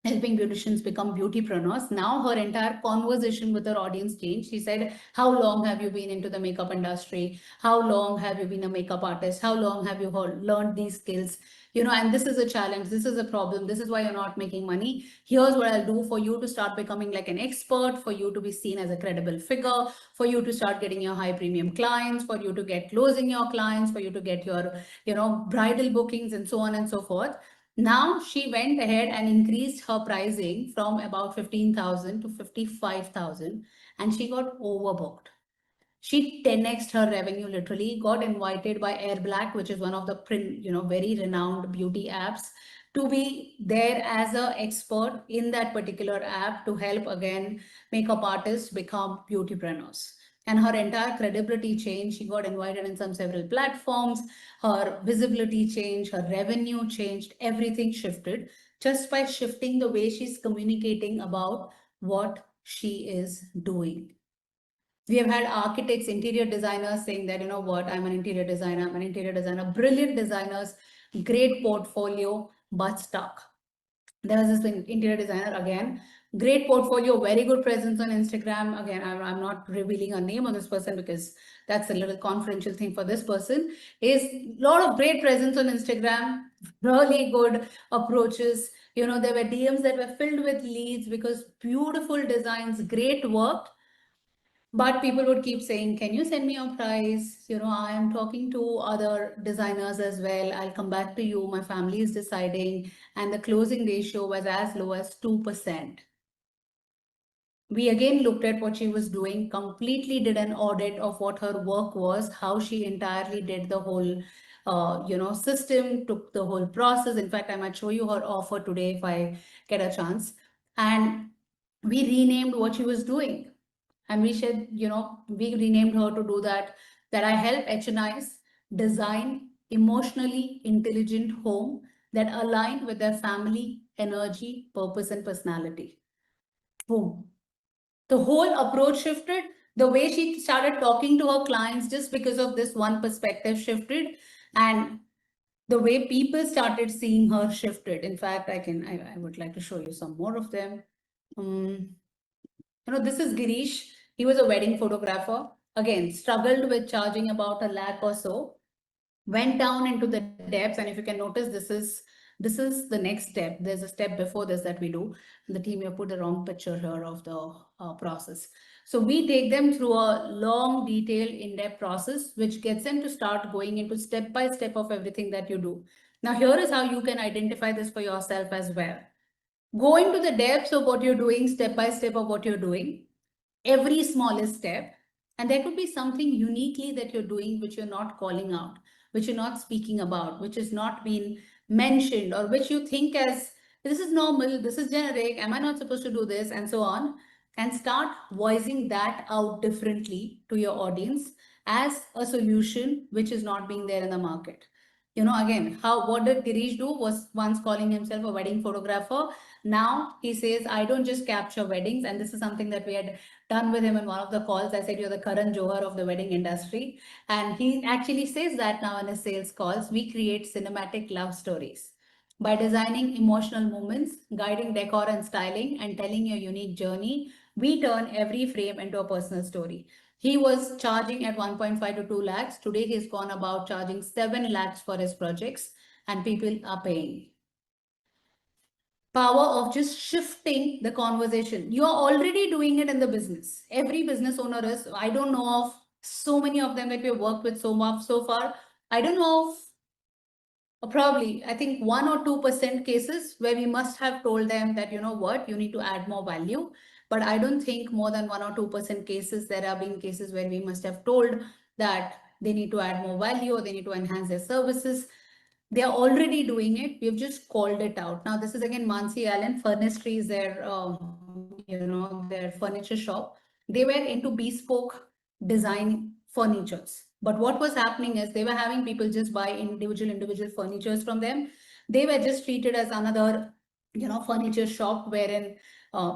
helping beauticians become beautypreneurs. Now her entire conversation with her audience changed. She said, how long have you been into the makeup industry? How long have you been a makeup artist? How long have you learned these skills? You know, and this is a challenge. This is a problem. This is why you're not making money. Here's what I'll do for you to start becoming like an expert, for you to be seen as a credible figure, for you to start getting your high premium clients, for you to get closing your clients, for you to get your, you know, bridal bookings and so on and so forth. Now she went ahead and increased her pricing from about 15,000 to 55,000 and she got overbooked. She 10xed her revenue, literally got invited by Air Black, which is one of the very renowned beauty apps, to be there as an expert in that particular app to help again makeup artists become beautypreneurs. And her entire credibility changed. She got invited in some several platforms. Her visibility changed. Her revenue changed. Everything shifted just by shifting the way she's communicating about what she is doing. We have had architects, interior designers saying that, you know what, I'm an interior designer, brilliant designers, great portfolio, but stuck. There was this interior designer again, great portfolio, very good presence on Instagram. Again, I'm not revealing a name of this person because that's a little confidential thing for this person. Is a lot of great presence on Instagram, really good approaches. You know, there were DMs that were filled with leads because beautiful designs, great work. But people would keep saying, can you send me your price? You know, I am talking to other designers as well. I'll come back to you. My family is deciding. And the closing ratio was as low as 2%. We again looked at what she was doing, completely did an audit of what her work was, how she entirely did the whole system, took the whole process. In fact, I might show you her offer today if I get a chance. And we renamed what she was doing. And we said, we renamed her to do that I help HNIs design emotionally intelligent home that align with their family, energy, purpose, and personality. Boom. The whole approach shifted. The way she started talking to her clients just because of this one perspective shifted. And the way people started seeing her shifted. In fact, I would like to show you some more of them. This is Girish. He was a wedding photographer. Again, struggled with charging about a lakh or so. Went down into the depths, and if you can notice, this is the next step. There's a step before this that we do. The team here put the wrong picture here of the process. So we take them through a long, detailed, in-depth process, which gets them to start going into step by step of everything that you do. Now, here is how you can identify this for yourself as well. Go into the depths of what you're doing, step by step of what you're doing, every smallest step. And there could be something uniquely that you're doing which you're not calling out, which you're not speaking about, which has not been mentioned, or which you think as this is normal, this is generic, am I not supposed to do this, and so on. And start voicing that out differently to your audience as a solution which is not being there in the market. Again, what did Girish do? Was once calling himself a wedding photographer. Now he says, I don't just capture weddings. And this is something that we had done with him in one of the calls. I said, you're the Karan Johar of the wedding industry. And he actually says that now in his sales calls. We create cinematic love stories by designing emotional moments, guiding decor and styling, and telling your unique journey. We turn every frame into a personal story. He was charging at 1.5 to 2 lakhs. Today, he's gone about charging 7 lakhs for his projects, and people are paying. power of just shifting the conversation. You are already doing it in the business. Every business owner is, I don't know of so many of them that we have worked with so far. I don't know of probably, I think 1 or 2% cases where we must have told them that, you know what, you need to add more value. But I don't think more than 1 or 2% cases, there have been cases where we must have told that they need to add more value or they need to enhance their services. They are already doing it. We've just called it out. Now, this is again Mansi Allen. Furnistry is their, their furniture shop. They were into bespoke design furnitures. But what was happening is they were having people just buy individual furnitures from them. They were just treated as another, furniture shop wherein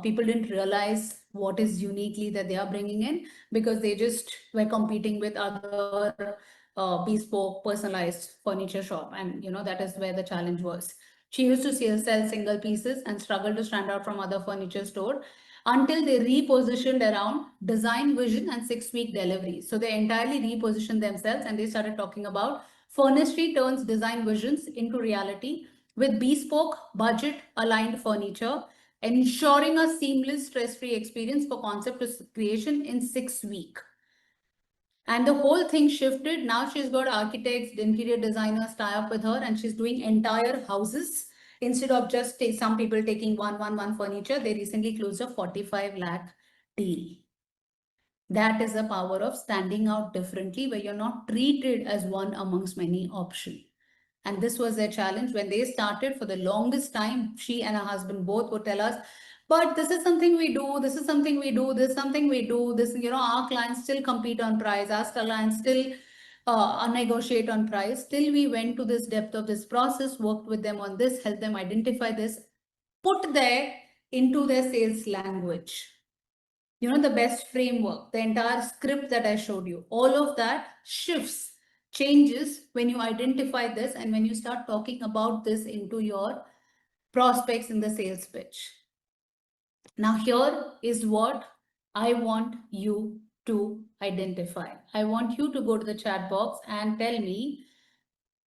people didn't realize what is uniquely that they are bringing in, because they just were competing with other bespoke personalized furniture shop, and that is where the challenge was. She used to sell single pieces and struggle to stand out from other furniture store until they repositioned around design vision and 6-week delivery. So they entirely repositioned themselves and they started talking about Furnistry turns design visions into reality with bespoke budget aligned furniture, ensuring a seamless stress-free experience for concept to creation in 6 weeks. And the whole thing shifted. Now she's got architects, interior designers tie up with her, and she's doing entire houses. Instead of just some people taking one furniture, they recently closed a 45 lakh deal. That is the power of standing out differently, where you're not treated as one amongst many options. And this was their challenge. When they started, for the longest time, she and her husband both would tell us, but this is something we do, this is something we do, this is something we do, this, our clients still compete on price, our clients still negotiate on price. Till we went to this depth of this process, worked with them on this, helped them identify this, put there into their sales language. The best framework, the entire script that I showed you, all of that shifts, changes when you identify this and when you start talking about this into your prospects in the sales pitch. Now, here is what I want you to identify. I want you to go to the chat box and tell me,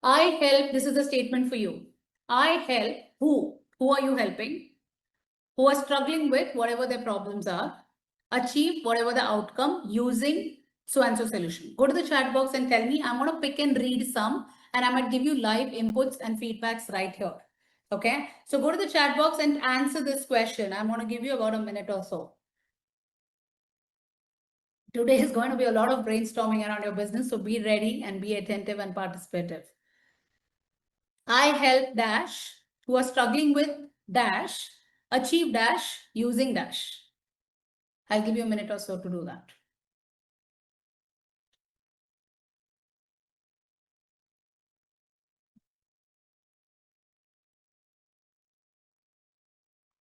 I help, this is a statement for you. I help who? Who are you helping? Who are struggling with whatever their problems are, achieve whatever the outcome using so-and-so solution. Go to the chat box and tell me. I'm going to pick and read some, and I might give you live inputs and feedbacks right here. Okay, so go to the chat box and answer this question. I'm going to give you about a minute or so. Today is going to be a lot of brainstorming around your business, so be ready and be attentive and participative. I help dash who are struggling with dash achieve dash using dash. I'll give you a minute or so to do that.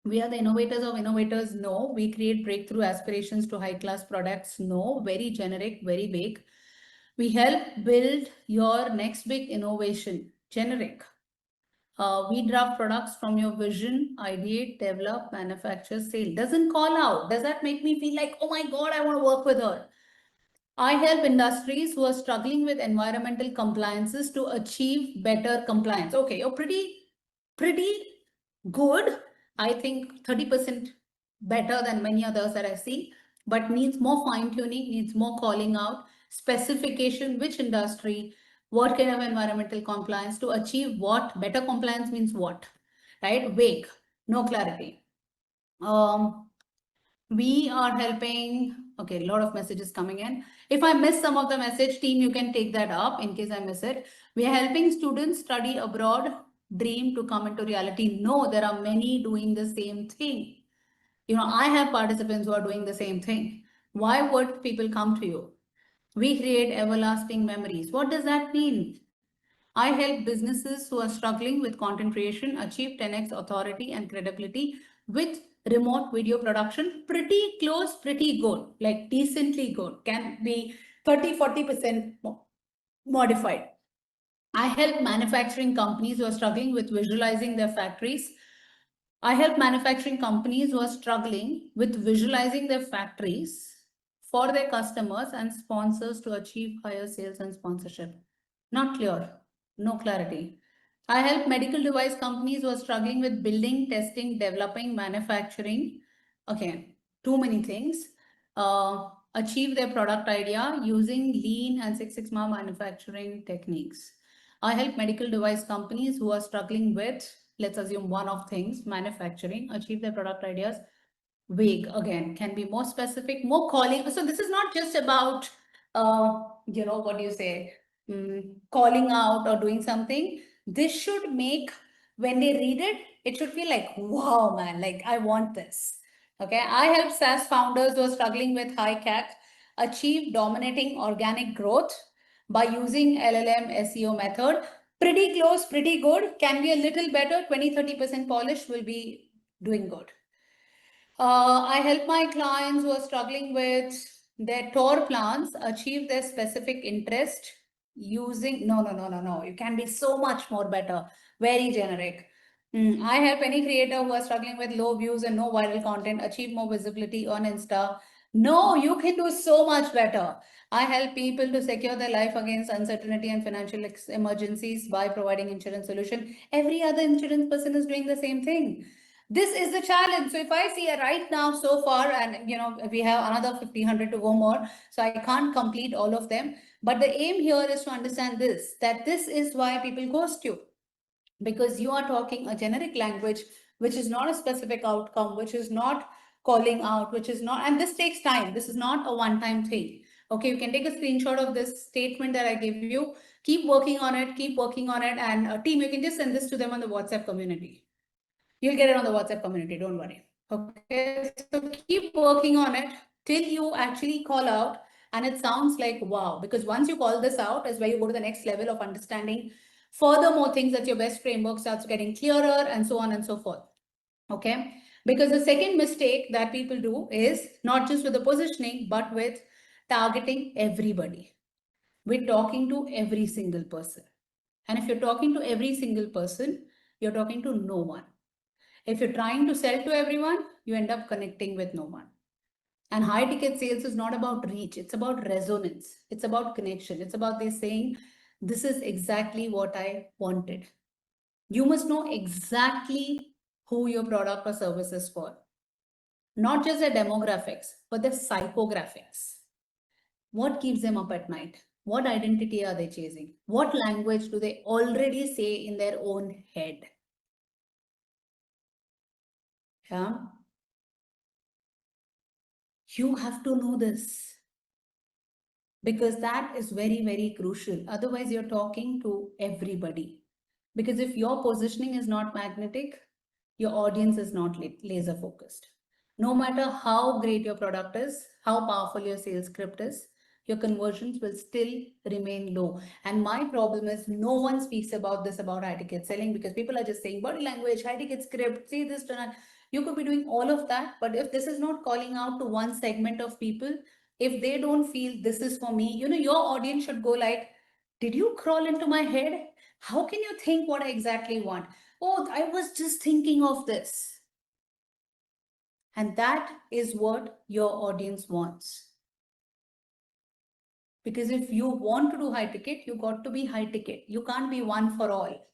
We are the innovators of innovators. No. We create breakthrough aspirations to high-class products. No. Very generic, very vague. We help build your next big innovation. Generic. We draft products from your vision, ideate, develop, manufacture, sale. Doesn't call out. Does that make me feel like, oh my God, I want to work with her? I help industries who are struggling with environmental compliances to achieve better compliance. Okay, you're pretty good. I think 30% better than many others that I see, but needs more fine tuning, needs more calling out, specification, which industry, what kind of environmental compliance to achieve what. Better compliance means what, right? Vague, no clarity. We are helping, okay, a lot of messages coming in. If I miss some of the message, team, you can take that up in case I miss it. We are helping students study abroad, dream to come into reality. No, there are many doing the same thing. I have participants who are doing the same thing. Why would people come to you? We create everlasting memories. What does that mean? I help businesses who are struggling with content creation achieve 10x authority and credibility with remote video production. Pretty close, pretty good, like decently good, can be 30-40% modified. I help manufacturing companies who are struggling with visualizing their factories. I help manufacturing companies who are struggling with visualizing their factories for their customers and sponsors to achieve higher sales and sponsorship. Not clear, no clarity. I help medical device companies who are struggling with building, testing, developing, manufacturing. Okay, too many things. Achieve their product idea using Lean and Six Sigma manufacturing techniques. I help medical device companies who are struggling with, let's assume one of things, manufacturing, achieve their product ideas. Vague again, can be more specific, more calling. So this is not just about, what do you say, calling out or doing something. This should make, when they read it, it should feel like, wow, man, like I want this. Okay, I help SaaS founders who are struggling with high CAC achieve dominating organic growth by using LLM SEO method. Pretty close, pretty good, can be a little better, 20-30% polish will be doing good. I help my clients who are struggling with their tour plans achieve their specific interest using, no. You can be so much more better. Very generic. I help any creator who are struggling with low views and no viral content achieve more visibility on Insta. No, you can do so much better. I help people to secure their life against uncertainty and financial emergencies by providing insurance solution. Every other insurance person is doing the same thing. This is the challenge. So if I see right now so far, and we have another 1,500 to go more, so I can't complete all of them. But the aim here is to understand this, that this is why people ghost you, because you are talking a generic language, which is not a specific outcome, which is not calling out, which is not, and this takes time. This is not a one-time thing. Okay, you can take a screenshot of this statement that I give you, keep working on it, and team, you can just send this to them on the WhatsApp community. You'll get it on the WhatsApp community, don't worry. Okay, so keep working on it till you actually call out and it sounds like wow, because once you call this out is where you go to the next level of understanding furthermore things, that your best framework starts getting clearer and so on and so forth. Okay, because the second mistake that people do is not just with the positioning, but with targeting everybody. We're talking to every single person. And if you're talking to every single person, you're talking to no one. If you're trying to sell to everyone, you end up connecting with no one. And high ticket sales is not about reach, it's about resonance, it's about connection, it's about they saying, this is exactly what I wanted. You must know exactly who your product or service is for. Not just the demographics, but the psychographics. What keeps them up at night? What identity are they chasing? What language do they already say in their own head? Yeah. You have to know this, because that is very, very crucial. Otherwise, you're talking to everybody. Because if your positioning is not magnetic, your audience is not laser focused. No matter how great your product is, how powerful your sales script is, your conversions will still remain low. And my problem is no one speaks about this, about high ticket selling, because people are just saying body language, high ticket script, say this, that. You could be doing all of that, but if this is not calling out to one segment of people, if they don't feel this is for me, your audience should go like, did you crawl into my head? How can you think what I exactly want? Oh, I was just thinking of this. And that is what your audience wants. Because if you want to do high ticket, you got to be high ticket. You can't be one for all.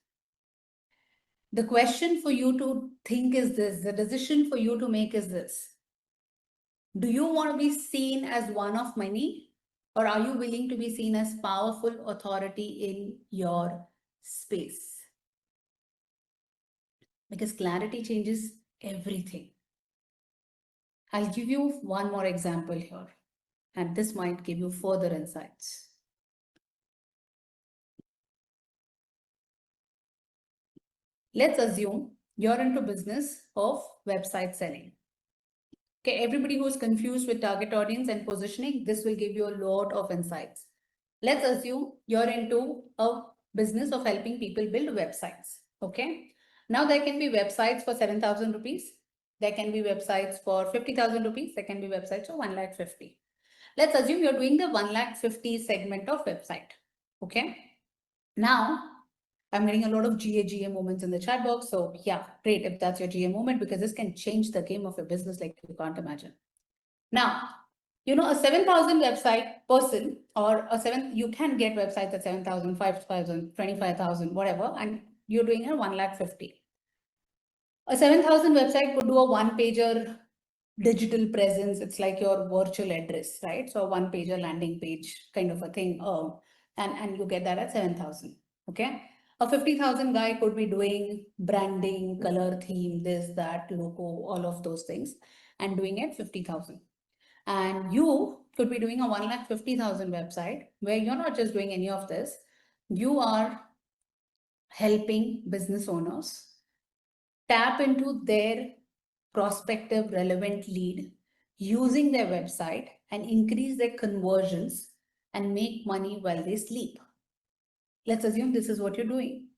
The question for you to think is this, the decision for you to make is this. Do you want to be seen as one of many, or are you willing to be seen as powerful authority in your space? Because clarity changes everything. I'll give you one more example here, and this might give you further insights. Let's assume you're into business of website selling. Okay, everybody who's confused with target audience and positioning, this will give you a lot of insights. Let's assume you're into a business of helping people build websites. Okay, now there can be websites for 7,000 rupees. There can be websites for 50,000 rupees. There can be websites for 1,50,000. Let's assume you're doing the 1,50,000 segment of website. Okay, now I'm getting a lot of GA moments in the chat box. So yeah, great if that's your GA moment, because this can change the game of your business like you can't imagine. Now, a 7,000 website person, or you can get websites at 7,000, 5,000, 25,000, whatever. And you're doing a 1,50,000. A 7,000 website could do a one-pager digital presence. It's like your virtual address, right? So a one-pager landing page kind of a thing. And you get that at 7,000. Okay. A 50,000 guy could be doing branding, color theme, this, that, logo, all of those things, and doing it 50,000. And you could be doing a 1,50,000 website where you're not just doing any of this. You are helping business owners tap into their prospective relevant lead using their website and increase their conversions and make money while they sleep. Let's assume this is what you're doing.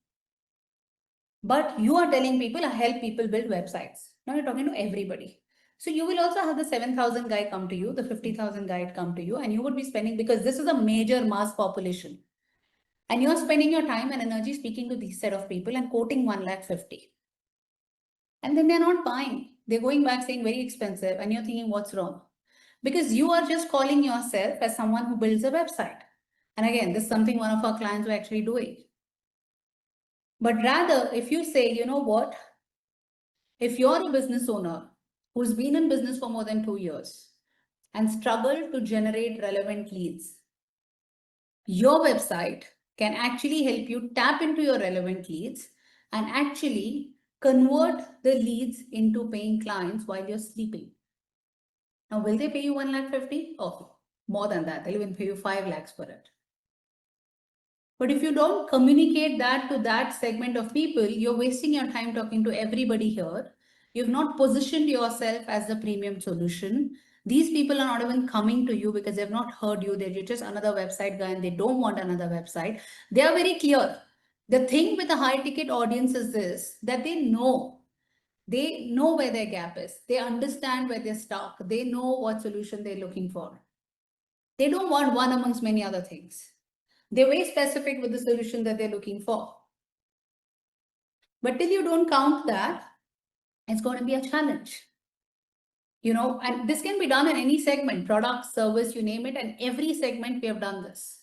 But you are telling people, I help people build websites. Now you're talking to everybody. So you will also have the 7,000 guy come to you, the 50,000 guy come to you, and you would be spending, because this is a major mass population. And you're spending your time and energy speaking to these set of people and quoting 1,50,000. And then they're not buying. They're going back saying very expensive, and you're thinking, what's wrong? Because you are just calling yourself as someone who builds a website. And again, this is something one of our clients were actually doing. But rather, if you say, you know what, if you're a business owner who's been in business for more than 2 years and struggled to generate relevant leads, your website can actually help you tap into your relevant leads and actually convert the leads into paying clients while you're sleeping. Now, will they pay you 1,50,000? Oh, more than that. They'll even pay you 5 lakhs for it. But if you don't communicate that to that segment of people, you're wasting your time talking to everybody here. You've not positioned yourself as the premium solution. These people are not even coming to you because they've not heard you. They're just another website guy and they don't want another website. They are very clear. The thing with the high ticket audience is this, that they know where their gap is. They understand where they're stuck. They know what solution they're looking for. They don't want one amongst many other things. They're very specific with the solution that they're looking for. But till you don't count that, it's going to be a challenge. You know, and this can be done in any segment, product, service, you name it, and every segment we have done this.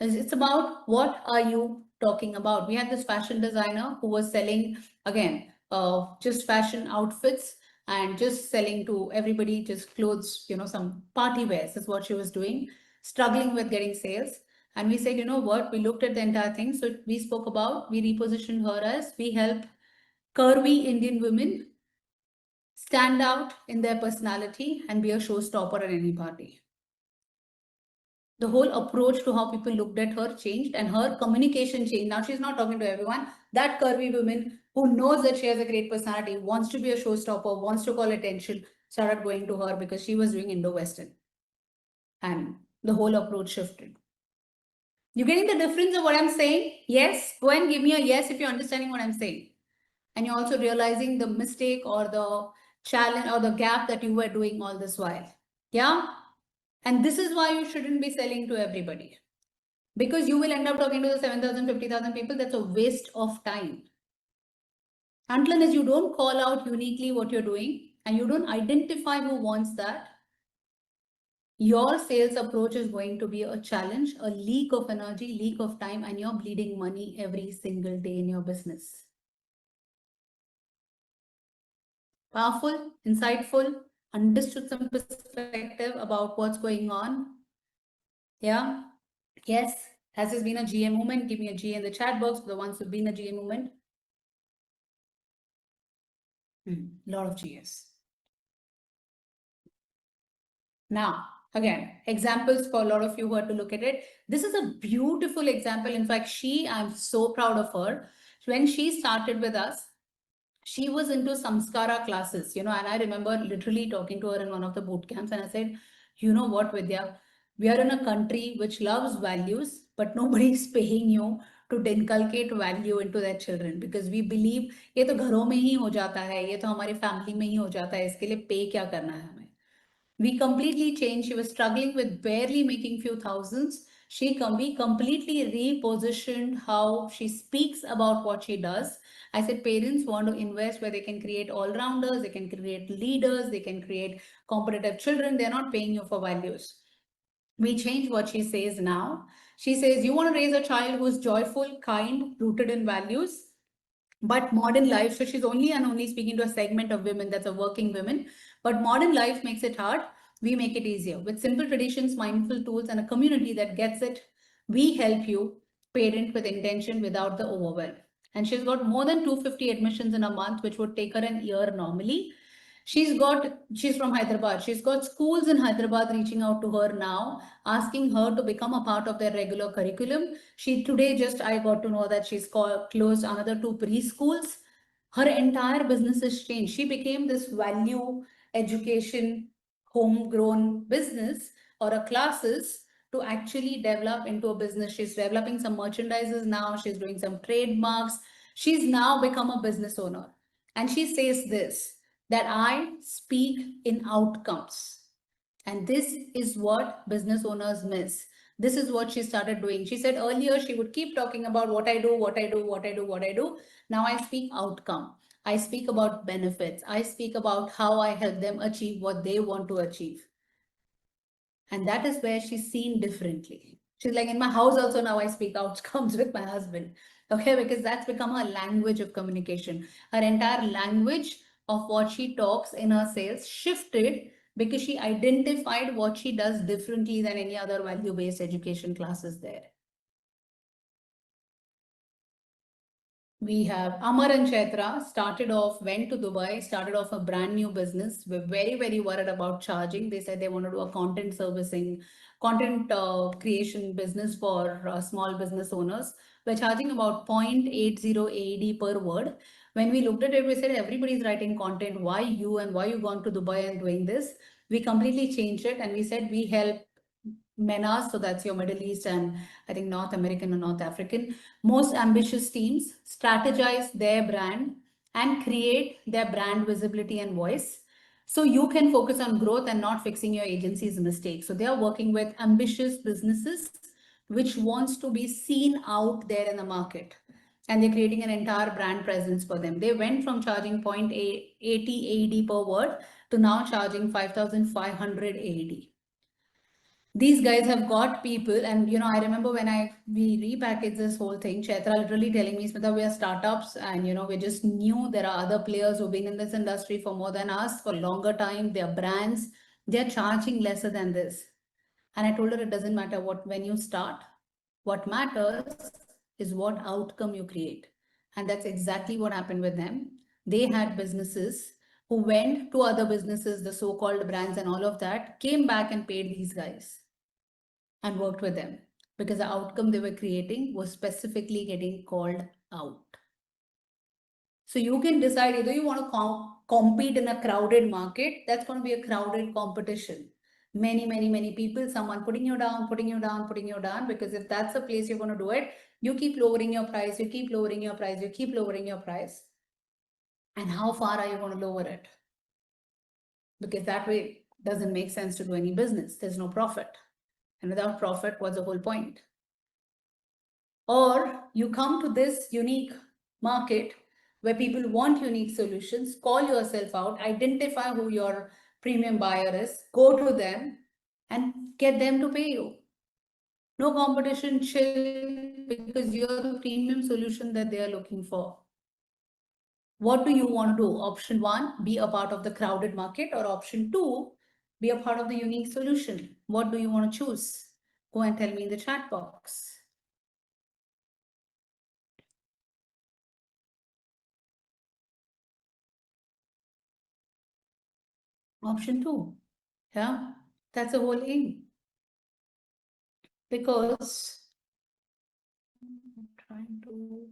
It's about what are you talking about. We had this fashion designer who was selling, again, just fashion outfits and just selling to everybody, just clothes, you know, some party wears is what she was doing, struggling with getting sales. And we said, you know what, we looked at the entire thing. So we spoke about, we repositioned her as we help curvy Indian women stand out in their personality and be a showstopper at any party. The whole approach to how people looked at her changed and her communication changed. Now she's not talking to everyone. That curvy woman who knows that she has a great personality, wants to be a showstopper, wants to call attention, started going to her because she was doing Indo-Western. And the whole approach shifted. You getting the difference of what I'm saying? Yes? Go and give me a yes if you're understanding what I'm saying. And you're also realizing the mistake or the challenge or the gap that you were doing all this while. Yeah? And this is why you shouldn't be selling to everybody. Because you will end up talking to the 7,000, 50,000 people. That's a waste of time. Until unless you don't call out uniquely what you're doing and you don't identify who wants that, your sales approach is going to be a challenge, a leak of energy, leak of time, and you're bleeding money every single day in your business. Powerful, insightful, understood some perspective about what's going on. Yeah. Yes. Has this been a GA moment? Give me a GA in the chat box for the ones who've been a GA moment. Lot of GAs. Now, again, examples for a lot of you who are to look at it. This is a beautiful example. In fact, I'm so proud of her. When she started with us, she was into samskara classes, you know, and I remember literally talking to her in one of the boot camps and I said, you know what, Vidya, we are in a country which loves values, but nobody is paying you to inculcate value into their children because we believe ये तो घरों में ही हो जाता है, ये तो हमारी फैमिली में ही हो जाता है, इसके लिए पे क्या करना है हमें. We completely changed. She was struggling with barely making few thousands. We completely repositioned how she speaks about what she does. I said parents want to invest where they can create all-rounders, they can create leaders, they can create competitive children. They're not paying you for values. We changed what she says now. She says, you want to raise a child who's joyful, kind, rooted in values, but modern life, so she's only and only speaking to a segment of women, that's a working women, but modern life makes it hard. We make it easier with simple traditions, mindful tools, and a community that gets it. We help you parent with intention without the overwhelm. And she's got more than 250 admissions in a month, which would take her an year normally. She's from Hyderabad. She's got schools in Hyderabad reaching out to her now, asking her to become a part of their regular curriculum. She today just I got to know that she's closed another 2 preschools. Her entire business has changed. She became this value education homegrown business or a classes to actually develop into a business. She's developing some merchandises now. She's doing some trademarks. She's now become a business owner. And she says this, that I speak in outcomes. And this is what business owners miss. This is what she started doing. She said earlier she would keep talking about what I do, what I do, what I do, what I do. Now I speak outcome. I speak about benefits. I speak about how I help them achieve what they want to achieve. And that is where she's seen differently. She's like, in my house also now I speak outcomes with my husband. Okay, because that's become her language of communication. Her entire language of what she talks in her sales shifted because she identified what she does differently than any other value-based education classes there. We have Amar and Chaitra went to Dubai, started off a brand new business. We're very, very worried about charging. They said they want to do a content creation business for small business owners. We're charging about 0.80 AED per word. When we looked at it, we said, everybody's writing content. Why you and why you gone to Dubai and doing this? We completely changed it and we said, we help MENAs, so that's your Middle East and I think North American and North African, most ambitious teams strategize their brand and create their brand visibility and voice. So you can focus on growth and not fixing your agency's mistakes. So they are working with ambitious businesses which wants to be seen out there in the market. And they're creating an entire brand presence for them. They went from charging 0.80 AED per word to now charging 5,500 AED. These guys have got people, and I remember when we repackaged this whole thing, Chaitra literally telling me, Smita, we are startups, and we just knew there are other players who've been in this industry for more than us for longer time. They're brands, they're charging lesser than this. And I told her it doesn't matter when you start. What matters is what outcome you create. And that's exactly what happened with them. They had businesses who went to other businesses, the so-called brands and all of that, came back and paid these guys and worked with them because the outcome they were creating was specifically getting called out. So you can decide either you want to compete in a crowded market, that's going to be a crowded competition. Many people, someone putting you down, because if that's the place you're going to do it, you keep lowering your price, you keep lowering your price, you keep lowering your price. And how far are you going to lower it? Because that way doesn't make sense to do any business. There's no profit. And without profit, what's the whole point? Or you come to this unique market where people want unique solutions, call yourself out, identify who your premium buyer is, go to them and get them to pay you. No competition, chill, because you're the premium solution that they are looking for. What do you want to do? Option 1, be a part of the crowded market, or option 2, be a part of the unique solution. What do you want to choose? Go and tell me in the chat box. Option 2. Yeah, that's the whole aim. Because I'm trying to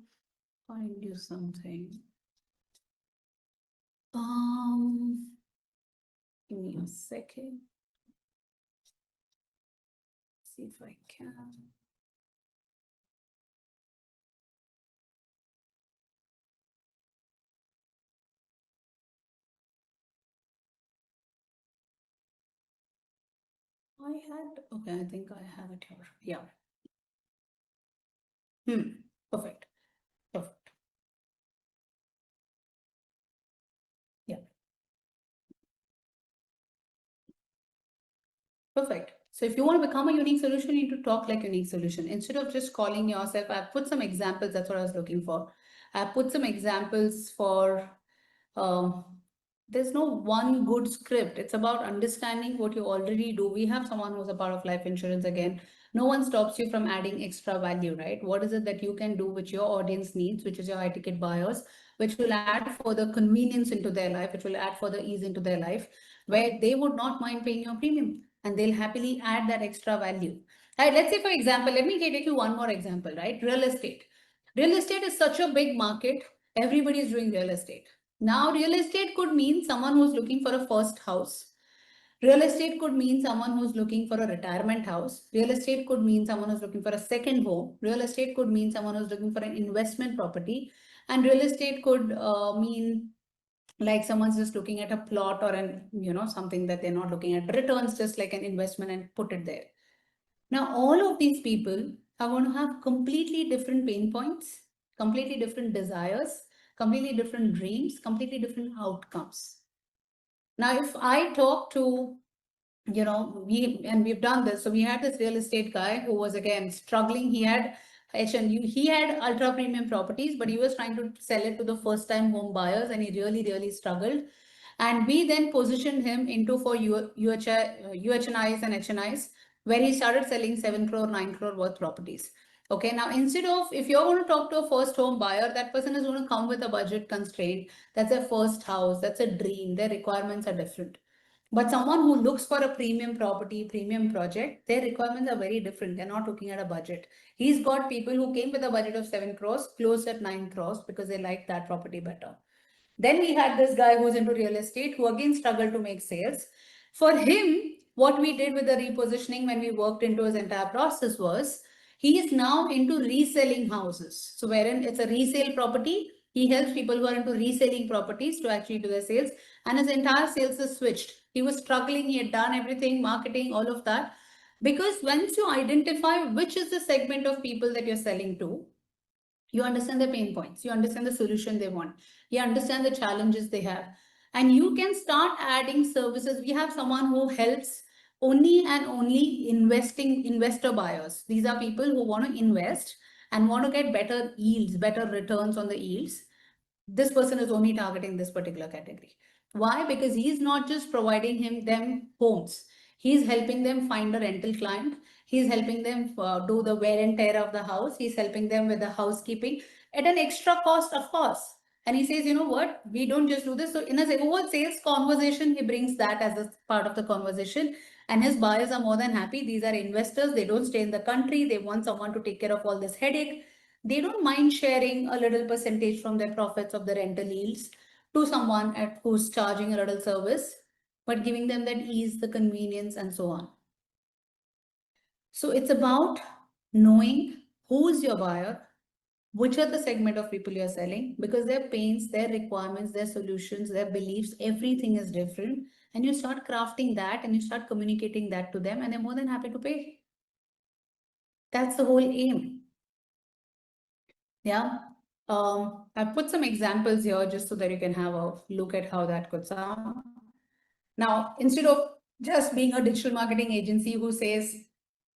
find you something. Give me a second. See if I can. Okay, I think I have it here. Yeah. Perfect. Yeah. Perfect. So if you want to become a unique solution, you need to talk like unique solution. Instead of just calling yourself, I've put some examples, that's what I was looking for. I put some examples for um, there's no one good script. It's about understanding what you already do. We have someone who's a part of life insurance again. No one stops you from adding extra value, right? What is it that you can do which your audience needs, which is your high ticket buyers, which will add further convenience into their life, which will add further ease into their life, where they would not mind paying your premium and they'll happily add that extra value. Right, let's say, for example, let me take you one more example, right? Real estate. Real estate is such a big market. Everybody is doing real estate. Now, real estate could mean someone who's looking for a first house. Real estate could mean someone who's looking for a retirement house. Real estate could mean someone who's looking for a second home. Real estate could mean someone who's looking for an investment property. And real estate could mean like someone's just looking at a plot or an, something that they're not looking at returns, just like an investment and put it there. Now, all of these people are going to have completely different pain points, completely different desires, completely different dreams, completely different outcomes. Now, if I talk to, we've done this. So we had this real estate guy who was again struggling. He had HNU, he had ultra premium properties, but he was trying to sell it to the first time home buyers and he really, really struggled. And we then positioned him into for UHNIs and HNIs, where he started selling 7 crore, 9 crore worth properties. Okay, now instead of, if you're going to talk to a first home buyer, that person is going to come with a budget constraint. That's their first house, that's a dream, their requirements are different. But someone who looks for a premium property, premium project, their requirements are very different. They're not looking at a budget. He's got people who came with a budget of 7 crores, closed at 9 crores because they like that property better. Then we had this guy who's into real estate who again struggled to make sales. For him, what we did with the repositioning when we worked into his entire process was he is now into reselling houses. So wherein it's a resale property, he helps people who are into reselling properties to actually do their sales, and his entire sales is switched. He was struggling, he had done everything, marketing, all of that. Because once you identify which is the segment of people that you're selling to, you understand their pain points, you understand the solution they want, you understand the challenges they have, and you can start adding services. We have someone who helps only and only investor buyers. These are people who want to invest and want to get better yields, better returns on the yields. This person is only targeting this particular category. Why? Because he's not just providing them homes. He's helping them find a rental client. He's helping them do the wear and tear of the house. He's helping them with the housekeeping at an extra cost, of course. And he says, you know what? We don't just do this. So in a whole sales conversation, he brings that as a part of the conversation. And his buyers are more than happy. These are investors. They don't stay in the country. They want someone to take care of all this headache. They don't mind sharing a little percentage from their profits of the rental yields to someone who's charging a little service, but giving them that ease, the convenience, and so on. So it's about knowing who's your buyer, which are the segment of people you're selling, because their pains, their requirements, their solutions, their beliefs, everything is different. And you start crafting that and you start communicating that to them, and they're more than happy to pay. That's the whole aim. Yeah. I put some examples here just so that you can have a look at how that could sound. Now, instead of just being a digital marketing agency who says,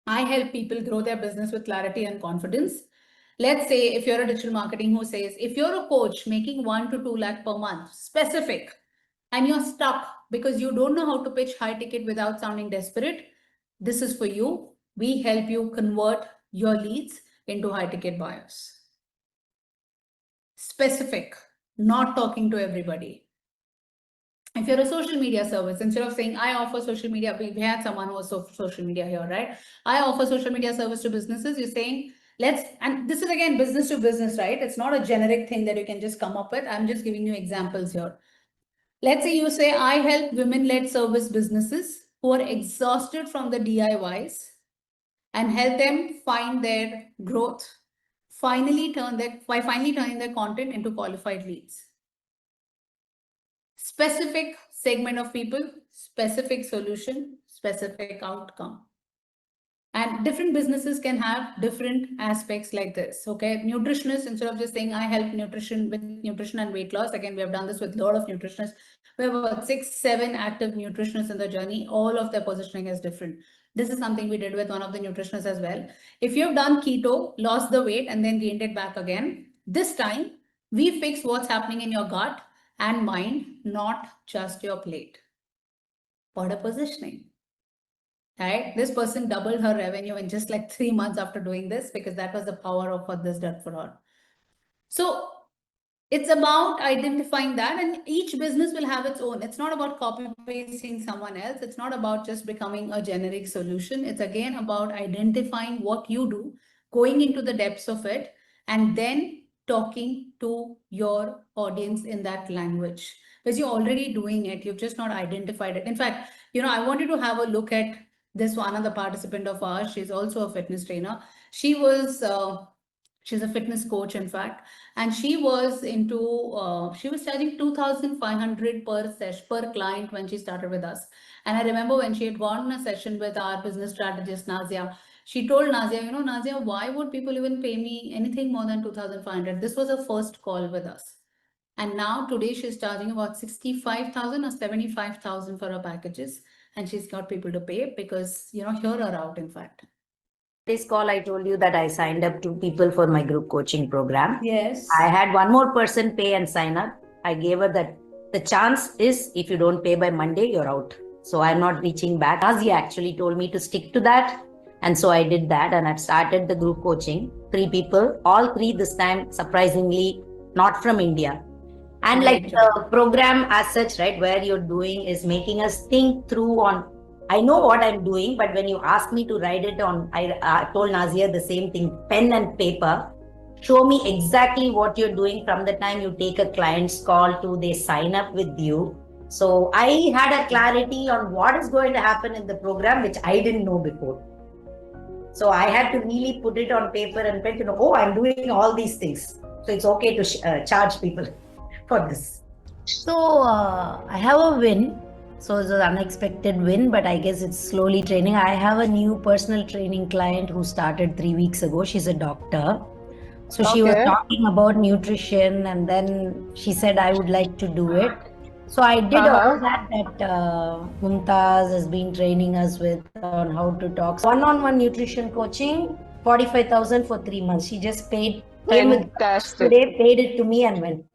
I help people grow their business with clarity and confidence. Let's say if you're a digital marketing who says, if you're a coach making 1 to 2 lakh per month, specific, and you're stuck because you don't know how to pitch high ticket without sounding desperate, this is for you. We help you convert your leads into high ticket buyers. Specific, not talking to everybody. If you're a social media service, instead of saying, I offer social media, we had someone who was social media here, right? I offer social media service to businesses. You're saying, and this is again business to business, right? It's not a generic thing that you can just come up with. I'm just giving you examples here. Let's say you say, I help women-led service businesses who are exhausted from the DIYs and help them find their growth, finally turning their content into qualified leads. Specific segment of people, specific solution, specific outcome. And different businesses can have different aspects like this. Okay, nutritionists, instead of just saying I help nutrition with nutrition and weight loss, again, we have done this with a lot of nutritionists. We have about 6, 7 active nutritionists in the journey. All of their positioning is different. This is something we did with one of the nutritionists as well. If you've done keto, lost the weight, and then gained it back again, this time we fix what's happening in your gut and mind, not just your plate. What a positioning. Right? This person doubled her revenue in just like 3 months after doing this, because that was the power of what this did for her. So it's about identifying that, and each business will have its own. It's not about copy pasting someone else. It's not about just becoming a generic solution. It's again about identifying what you do, going into the depths of it, and then talking to your audience in that language. Because you're already doing it, you've just not identified it. In fact, I wanted to have a look at this one other participant of ours. She's also a fitness trainer. She's a fitness coach, in fact, and she was charging 2,500 per client when she started with us. And I remember when she had gone on a session with our business strategist, Nazia, she told Nazia, Nazia, why would people even pay me anything more than 2,500? This was her first call with us. And now today she's charging about 65,000 or 75,000 for her packages. And she's got people to pay because, here or out, in fact. This call, I told you that I signed up 2 people for my group coaching program. Yes. I had one more person pay and sign up. I gave her that the chance is if you don't pay by Monday, you're out. So I'm not reaching back. Nazia actually told me to stick to that. And so I did that, and I've started the group coaching. 3 people, all 3 this time, surprisingly, not from India. And like the program as such, right, where you're doing is making us think through on, I know what I'm doing, but when you ask me to write it on, I told Nazia the same thing, pen and paper, show me exactly what you're doing from the time you take a client's call to they sign up with you. So I had a clarity on what is going to happen in the program, which I didn't know before. So I had to really put it on paper and pen to know, oh, I'm doing all these things. So it's okay to charge people for this. So I have a win. So it's an unexpected win, but I guess it's slowly training. I have a new personal training client who started 3 weeks ago. She's a doctor. So she was talking about nutrition, and then she said, I would like to do it. So I did all that Mumtaz has been training us with on how to talk. One-on-one nutrition coaching, 45,000 for 3 months. She just paid, came with today, paid it to me and went.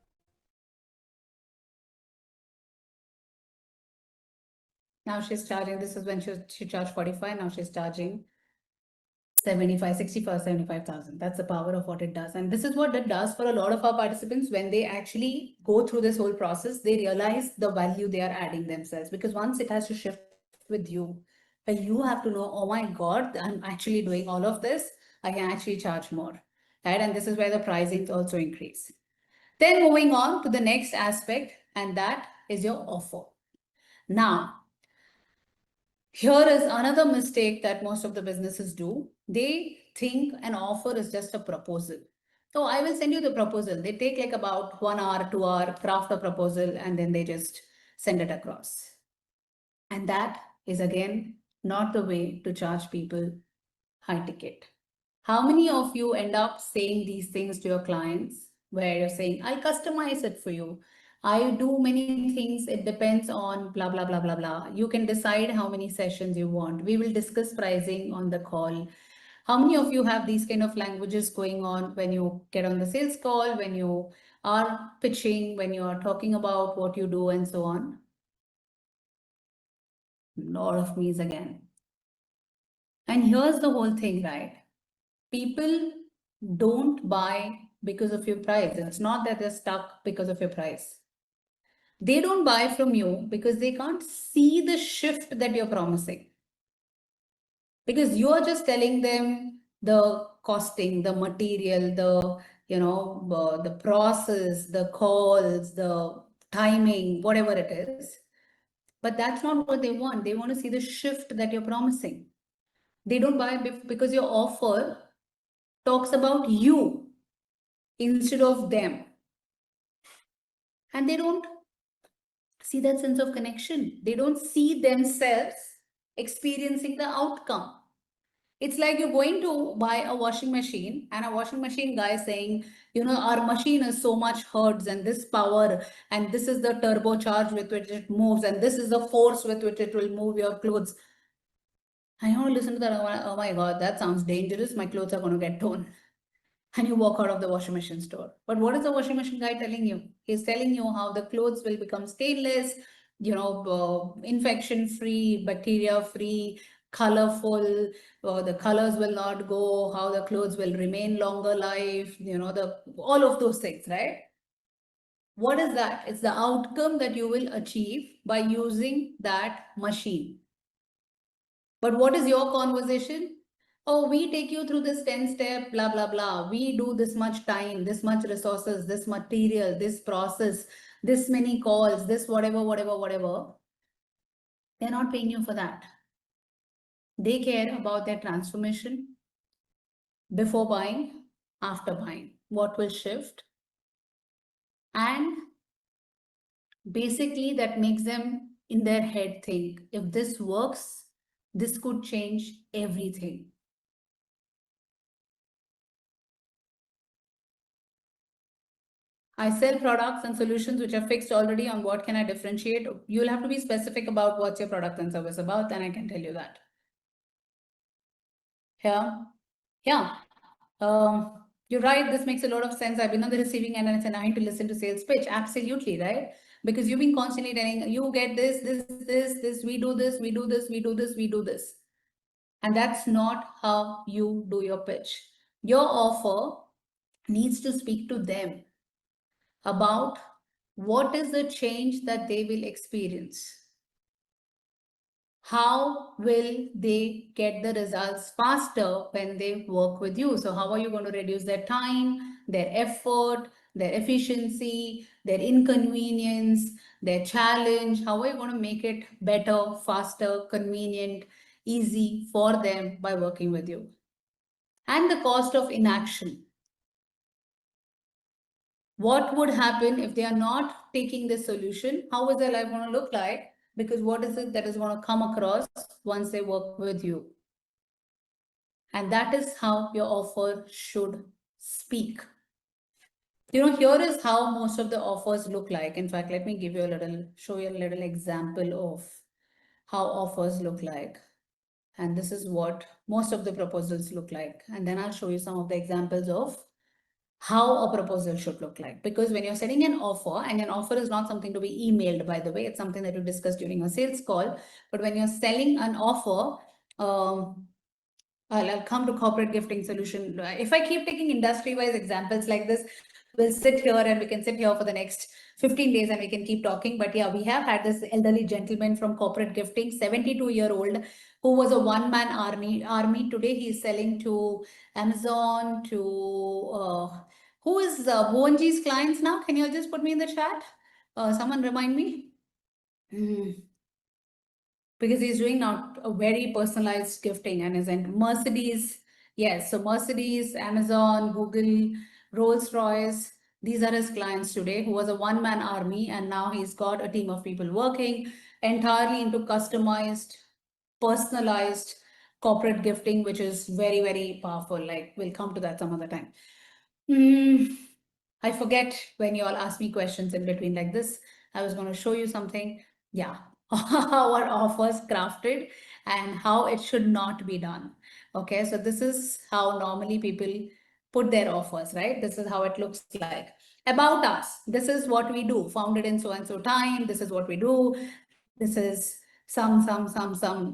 Now she's charging, this is when she charged 45, now she's charging 75, 65, 75,000. That's the power of what it does. And this is what it does for a lot of our participants. When they actually go through this whole process, they realize the value they are adding themselves. Because once it has to shift with you, where you have to know, oh my God, I'm actually doing all of this, I can actually charge more. Right? And this is where the pricing also increase. Then moving on to the next aspect, and that is your offer. Now, here is another mistake that most of the businesses do. They think an offer is just a proposal. So I will send you the proposal. They take like about 1 hour, 2 hour, craft a proposal, and then they just send it across. And that is again not the way to charge people high ticket. How many of you end up saying these things to your clients where you're saying, I'll customize it for you. I do many things. It depends on blah, blah, blah, blah, blah. You can decide how many sessions you want. We will discuss pricing on the call. How many of you have these kind of languages going on when you get on the sales call, when you are pitching, when you are talking about what you do and so on? A lot of me's again. And here's the whole thing, right? People don't buy because of your price. It's not that they're stuck because of your price. They don't buy from you because they can't see the shift that you're promising. Because you are just telling them the costing, the material, the process, the calls, the timing, whatever it is. But that's not what they want. They want to see the shift that you're promising. They don't buy because your offer talks about you instead of them. And they don't see that sense of connection. They don't see themselves experiencing the outcome. It's like you're going to buy a washing machine and a washing machine guy saying, our machine is so much hertz and this power, and this is the turbocharge with which it moves, and this is the force with which it will move your clothes. I want to listen to that. Oh my God, that sounds dangerous. My clothes are going to get torn. And you walk out of the washing machine store. But what is the washing machine guy telling you? He's telling you how the clothes will become stainless, infection free, bacteria free, colorful, the colors will not go, how the clothes will remain longer life, all of those things, right? What is that? It's the outcome that you will achieve by using that machine. But what is your conversation? Oh, we take you through this 10 step, blah, blah, blah. We do this much time, this much resources, this material, this process, this many calls, this whatever, whatever, whatever. They're not paying you for that. They care about their transformation before buying, after buying, what will shift. And basically that makes them in their head think, if this works, this could change everything. I sell products and solutions which are fixed already. On what can I differentiate? You'll have to be specific about what's your product and service about, then I can tell you that. Yeah. You're right. This makes a lot of sense. I've been on the receiving end and it's annoying to listen to sales pitch. Absolutely, right? Because you've been constantly telling, you get this, we do this, we do this, we do this, we do this. And that's not how you do your pitch. Your offer needs to speak to them about what is the change that they will experience. How will they get the results faster when they work with you? So how are you going to reduce their time, their effort, their efficiency, their inconvenience, their challenge? How are you going to make it better, faster, convenient, easy for them by working with you? And the cost of inaction. What would happen if they are not taking this solution? How is their life going to look like? Because what is it that is going to come across once they work with you? And that is how your offer should speak. Here is how most of the offers look like. In fact, let me show you a little example of how offers look like. And this is what most of the proposals look like. And then I'll show you some of the examples of how a proposal should look like. Because when you're setting an offer, and an offer is not something to be emailed, by the way, it's something that you discuss during a sales call. But when you're selling an offer, I'll come to corporate gifting solution. If I keep taking industry-wise examples like this, we'll sit here and we can sit here for the next 15 days and we can keep talking. But yeah, we have had this elderly gentleman from corporate gifting, 72-year-old, who was a one-man army. Today he's selling to Amazon, to who is Bhuvanji's clients now? Can you just put me in the chat? Someone remind me. Because he's doing now a very personalized gifting and is in Mercedes. Yes, so Mercedes, Amazon, Google, Rolls-Royce, these are his clients today, who was a one-man army, and now he's got a team of people working entirely into customized, personalized corporate gifting, which is very, very powerful. Like, we'll come to that some other time. I forget when you all ask me questions in between like this. I was going to show you something. Yeah, how our offers crafted and how it should not be done. Okay, so this is how normally people put their offers, right? This is how it looks like. About us, this is what we do. Founded in so and so time. This is what we do. This is some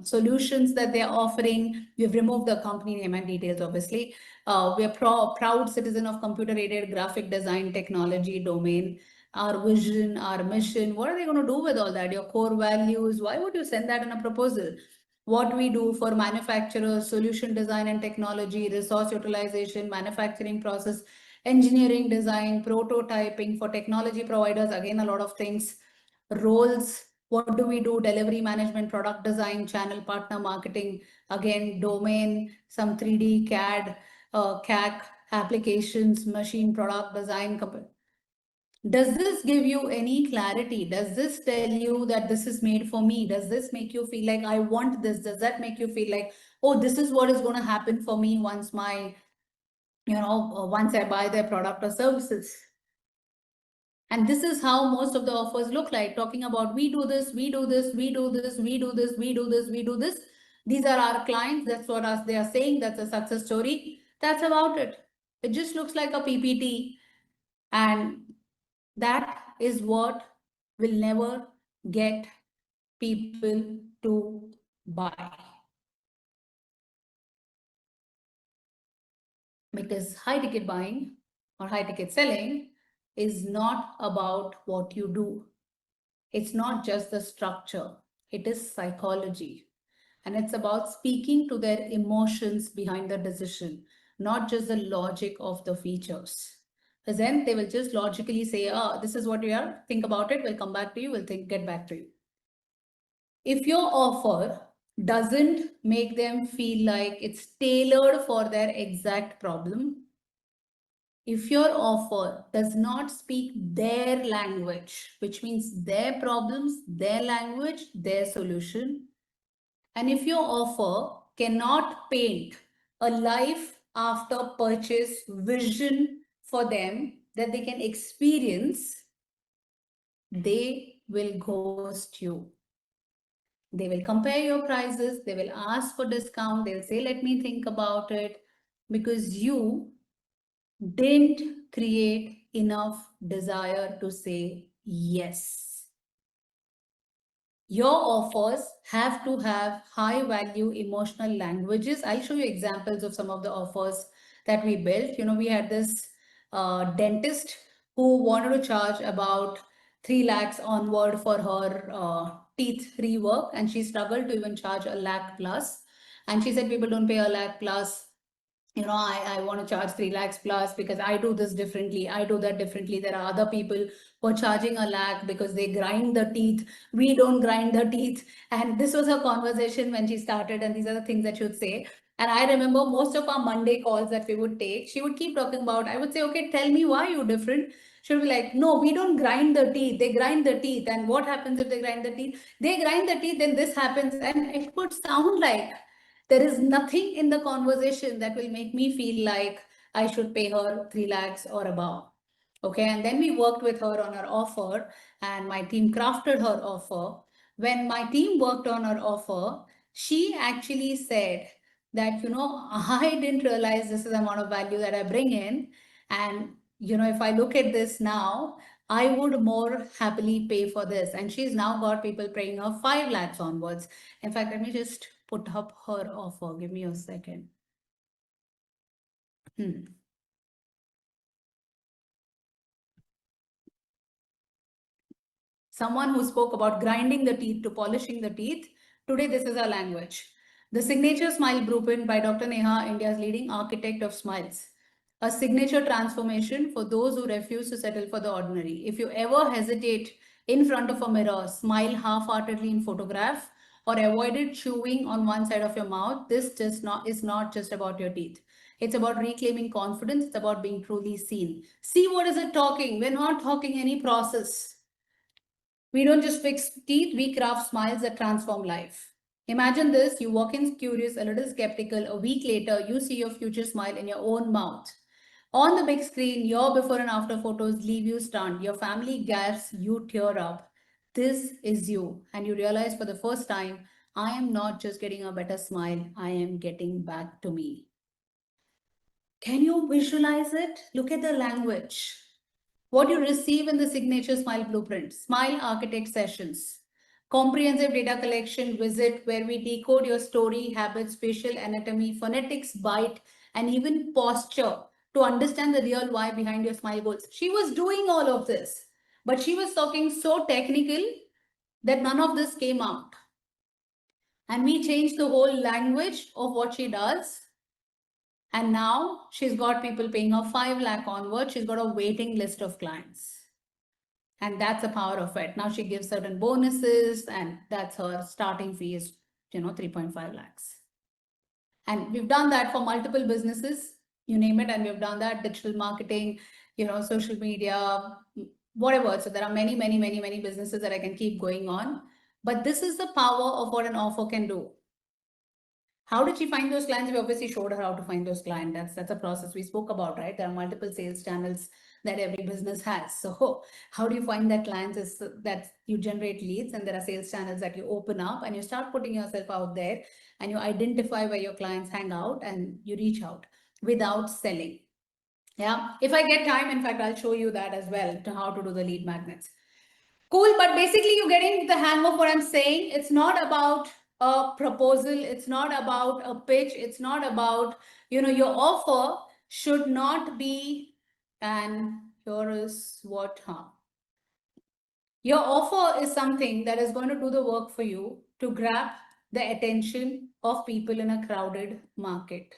solutions that they're offering. We've removed the company name and details, obviously. We're proud citizen of computer-aided graphic design technology domain. Our vision, our mission, what are they going to do with all that? Your core values, why would you send that in a proposal? What we do for manufacturers, solution design and technology, resource utilization, manufacturing process, engineering design, prototyping for technology providers, again, a lot of things, roles, what do we do? Delivery management, product design, channel partner marketing, again, domain, some 3D CAD, CAC applications, machine product design. Does this give you any clarity? Does this tell you that this is made for me? Does this make you feel like I want this? Does that make you feel like, oh, this is what is going to happen for me once once I buy their product or services? And this is how most of the offers look like, talking about we do this, we do this, we do this, we do this, we do this, we do this. These are our clients. That's what they are saying. That's a success story. That's about it. It just looks like a PPT. And that is what will never get people to buy. Because high ticket buying or high ticket selling is not about what you do. It's not just the structure, it is psychology. And it's about speaking to their emotions behind the decision, not just the logic of the features. Because then they will just logically say, oh, this is what we are, think about it, we'll come back to you, we'll get back to you. If your offer doesn't make them feel like it's tailored for their exact problem, if your offer does not speak their language, which means their problems, their language, their solution, and if your offer cannot paint a life after purchase vision for them that they can experience, they will ghost you. They will compare your prices, they will ask for discount, they'll say, let me think about it, because you didn't create enough desire to say yes. Your offers have to have high value emotional languages. I'll show you examples of some of the offers that we built. We had this dentist who wanted to charge about 3 lakhs onward for her teeth rework, and she struggled to even charge a lakh plus. And she said, people don't pay a lakh plus. I want to charge 3 lakhs plus because I do this differently. I do that differently. There are other people who are charging a lakh because they grind the teeth. We don't grind the teeth. And this was her conversation when she started. And these are the things that she would say. And I remember most of our Monday calls that we would take, she would keep talking about, I would say, okay, tell me why you're different. She would be like, no, we don't grind the teeth. They grind the teeth. And what happens if they grind the teeth? They grind the teeth, then this happens. And it would sound like there is nothing in the conversation that will make me feel like I should pay her 3 lakhs or above. Okay, and then we worked with her on her offer, and my team crafted her offer. When my team worked on her offer, she actually said that, I didn't realize this is the amount of value that I bring in. And, if I look at this now, I would more happily pay for this. And she's now got people paying her 5 lakhs onwards. In fact, let me just put up her offer. Give me a second. Someone who spoke about grinding the teeth to polishing the teeth. Today, this is our language. The Signature Smile Blueprint by Dr. Neha, India's leading architect of smiles. A signature transformation for those who refuse to settle for the ordinary. If you ever hesitate in front of a mirror, smile half-heartedly in photograph, or avoided chewing on one side of your mouth, this is not just about your teeth. It's about reclaiming confidence. It's about being truly seen. See, what is it talking? We're not talking any process. We don't just fix teeth, we craft smiles that transform life. Imagine this, you walk in curious, a little skeptical. A week later, you see your future smile in your own mouth. On the big screen, your before and after photos leave you stunned. Your family gasps, you tear up. This is you. And you realize for the first time, I am not just getting a better smile, I am getting back to me. Can you visualize it? Look at the language. What you receive in the Signature Smile Blueprint, Smile Architect Sessions, comprehensive data collection visit where we decode your story, habits, facial anatomy, phonetics, bite, and even posture to understand the real why behind your smile goals. She was doing all of this, but she was talking so technical that none of this came out. And we changed the whole language of what she does. And now she's got people paying her 5 lakh onward. She's got a waiting list of clients. And that's the power of it. Now she gives certain bonuses, and that's her starting fee is, 3.5 lakhs. And we've done that for multiple businesses, you name it. And we've done that digital marketing, social media, whatever. So there are many, many, many, many businesses that I can keep going on. But this is the power of what an offer can do. How did she find those clients? We obviously showed her how to find those clients. That's a process we spoke about, right? There are multiple sales channels that every business has. So how do you find that clients is that you generate leads, and there are sales channels that you open up and you start putting yourself out there and you identify where your clients hang out and you reach out without selling. Yeah. If I get time, in fact, I'll show you that as well, to how to do the lead magnets. Cool, but basically you're getting the hang of what I'm saying. It's not about a proposal. It's not about a pitch. It's not about, your offer should not be, and here is what, your offer is something that is going to do the work for you to grab the attention of people in a crowded market.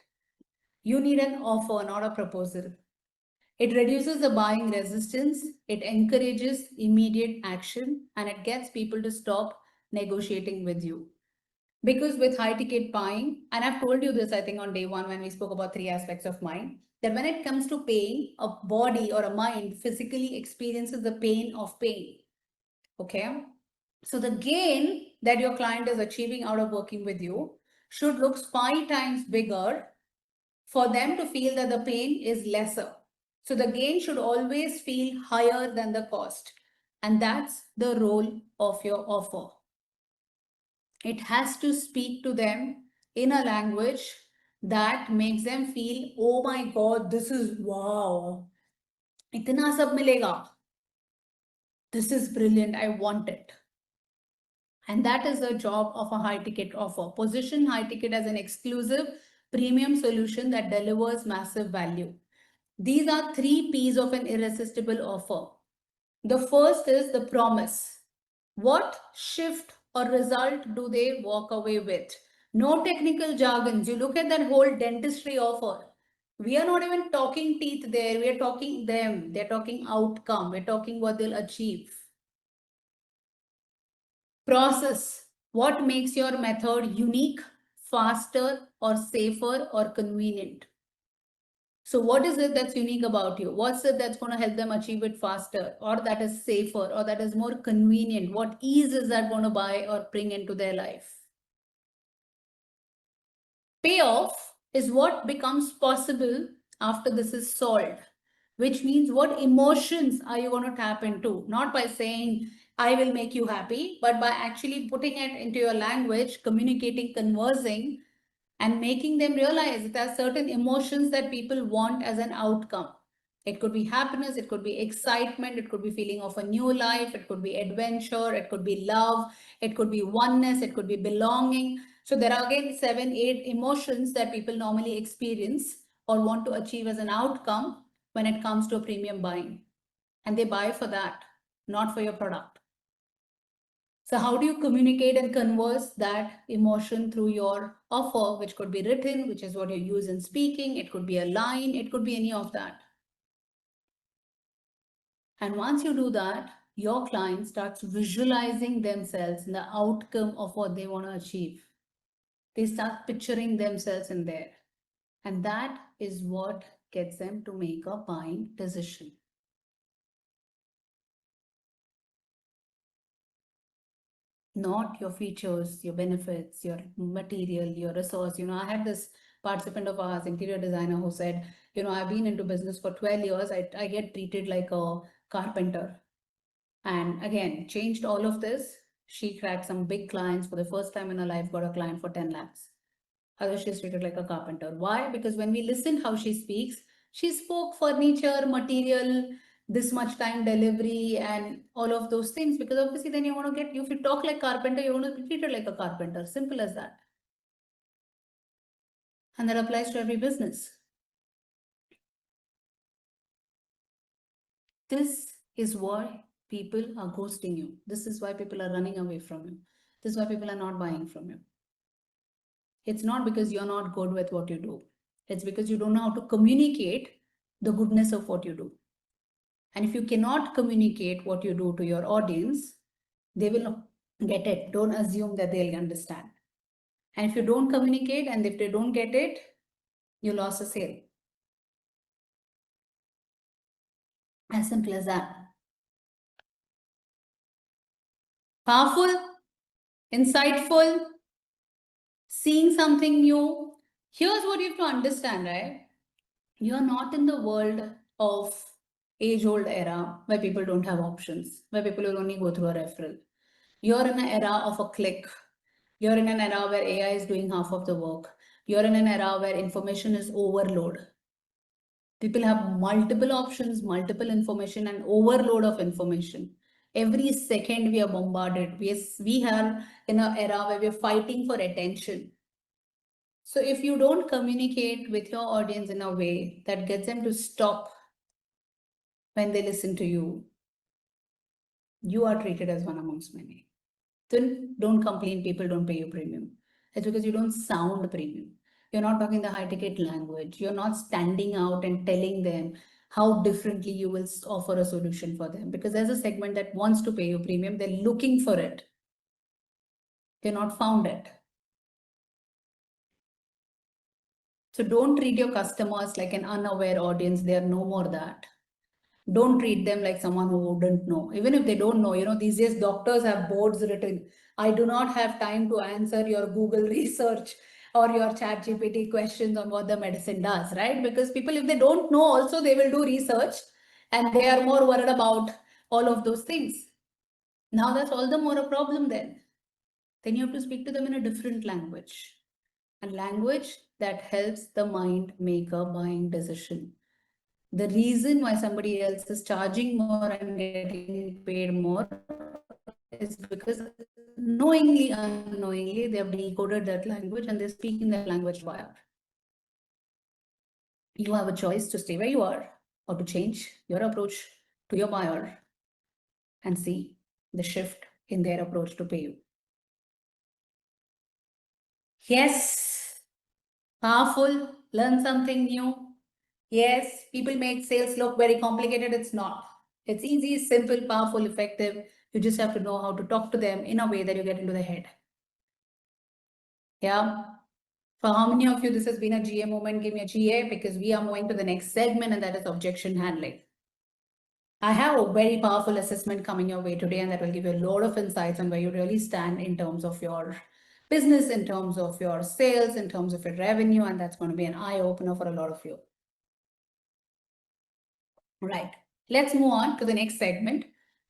You need an offer, not a proposal. It reduces the buying resistance, it encourages immediate action, and it gets people to stop negotiating with you. Because with high ticket buying, and I've told you this, I think, on day one when we spoke about 3 aspects of mind, that when it comes to pain, a body or a mind physically experiences the pain of pain. Okay. So the gain that your client is achieving out of working with you should look 5 times bigger for them to feel that the pain is lesser. So the gain should always feel higher than the cost. And that's the role of your offer. It has to speak to them in a language that makes them feel, oh my God, this is wow. Itna sab milega. This is brilliant. I want it. And that is the job of a high ticket offer. Position high ticket as an exclusive premium solution that delivers massive value. These are 3 P's of an irresistible offer. The first is the promise. What shift or result do they walk away with? No technical jargons. You look at that whole dentistry offer. We are not even talking teeth there. We are talking them. They're talking outcome. We're talking what they'll achieve. Process. What makes your method unique, faster, or safer, or convenient? So what is it that's unique about you? What's it that's going to help them achieve it faster, or that is safer, or that is more convenient? What ease is that going to buy or bring into their life? Payoff is what becomes possible after this is solved, which means what emotions are you going to tap into? Not by saying, I will make you happy, but by actually putting it into your language, communicating, conversing, and making them realize that there are certain emotions that people want as an outcome. It could be happiness, it could be excitement, it could be feeling of a new life, it could be adventure, it could be love, it could be oneness, it could be belonging. So there are again 7, 8 emotions that people normally experience or want to achieve as an outcome when it comes to a premium buying. And they buy for that, not for your product. So how do you communicate and converse that emotion through your offer, which could be written, which is what you use in speaking. It could be a line. It could be any of that. And once you do that, your client starts visualizing themselves in the outcome of what they want to achieve. They start picturing themselves in there. And that is what gets them to make a buying decision. Not your features, your benefits, your material, your resource. I had this participant of ours, interior designer, who said, I've been into business for 12 years. I get treated like a carpenter. And again, changed all of this. She cracked some big clients for the first time in her life, got a client for 10 lakhs. Otherwise, she's treated like a carpenter. Why? Because when we listened how she speaks, she spoke furniture, material, this much time delivery, and all of those things. Because obviously then you want to get, if you talk like carpenter, you want to be treated like a carpenter. Simple as that. And that applies to every business. This is why people are ghosting you. This is why people are running away from you. This is why people are not buying from you. It's not because you're not good with what you do. It's because you don't know how to communicate the goodness of what you do. And if you cannot communicate what you do to your audience, they will not get it. Don't assume that they'll understand. And if you don't communicate and if they don't get it, you lost a sale. As simple as that. Powerful, insightful, seeing something new. Here's what you have to understand, right? You're not in the world of age-old era where people don't have options, where people will only go through a referral. You're in an era of a click. You're in an era where AI is doing half of the work. You're in an era where information is overload. People have multiple options, multiple information, and overload of information. Every second we are bombarded. We are in an era where we're fighting for attention. So if you don't communicate with your audience in a way that gets them to stop when they listen to you, you are treated as one amongst many. Then don't complain people don't pay you premium. It's because you don't sound premium. You're not talking the high ticket language. You're not standing out and telling them how differently you will offer a solution for them. Because there's a segment that wants to pay you premium. They're looking for it. They're not found it. So don't treat your customers like an unaware audience. They are no more that. Don't treat them like someone who wouldn't know. Even if they don't know, these days doctors have boards written, I do not have time to answer your Google research or your ChatGPT questions on what the medicine does, right? Because people, if they don't know also, they will do research and they are more worried about all of those things. Now that's all the more a problem then. Then you have to speak to them in a different language. A language that helps the mind make a buying decision. The reason why somebody else is charging more and getting paid more is because knowingly, unknowingly, they have decoded that language and they're speaking that language buyer. You have a choice to stay where you are or to change your approach to your buyer and see the shift in their approach to pay you. Yes, powerful, learn something new. Yes, people make sales look very complicated. It's not. It's easy, simple, powerful, effective. You just have to know how to talk to them in a way that you get into the head. Yeah. For how many of you this has been a GA moment? Give me a GA because we are moving to the next segment and that is objection handling. I have a very powerful assessment coming your way today and that will give you a lot of insights on where you really stand in terms of your business, in terms of your sales, in terms of your revenue, and that's going to be an eye-opener for a lot of you. Right. Let's move on to the next segment,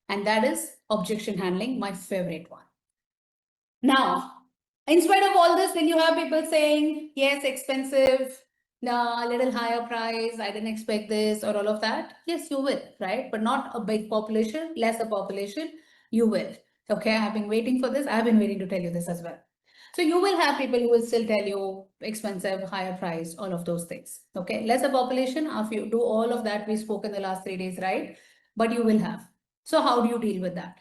and that is objection handling, my favorite one. Now, in spite of all this, when you have people saying, yes, expensive, no, a little higher price, I didn't expect this or all of that, yes, you will, right? But not a big population, lesser population, you will. Okay, I've been waiting for this. I've been waiting to tell you this as well. So you will have people who will still tell you expensive, higher price, all of those things. Okay, lesser population, if you do all of that we spoke in the last 3 days, right? But you will have. So how do you deal with that?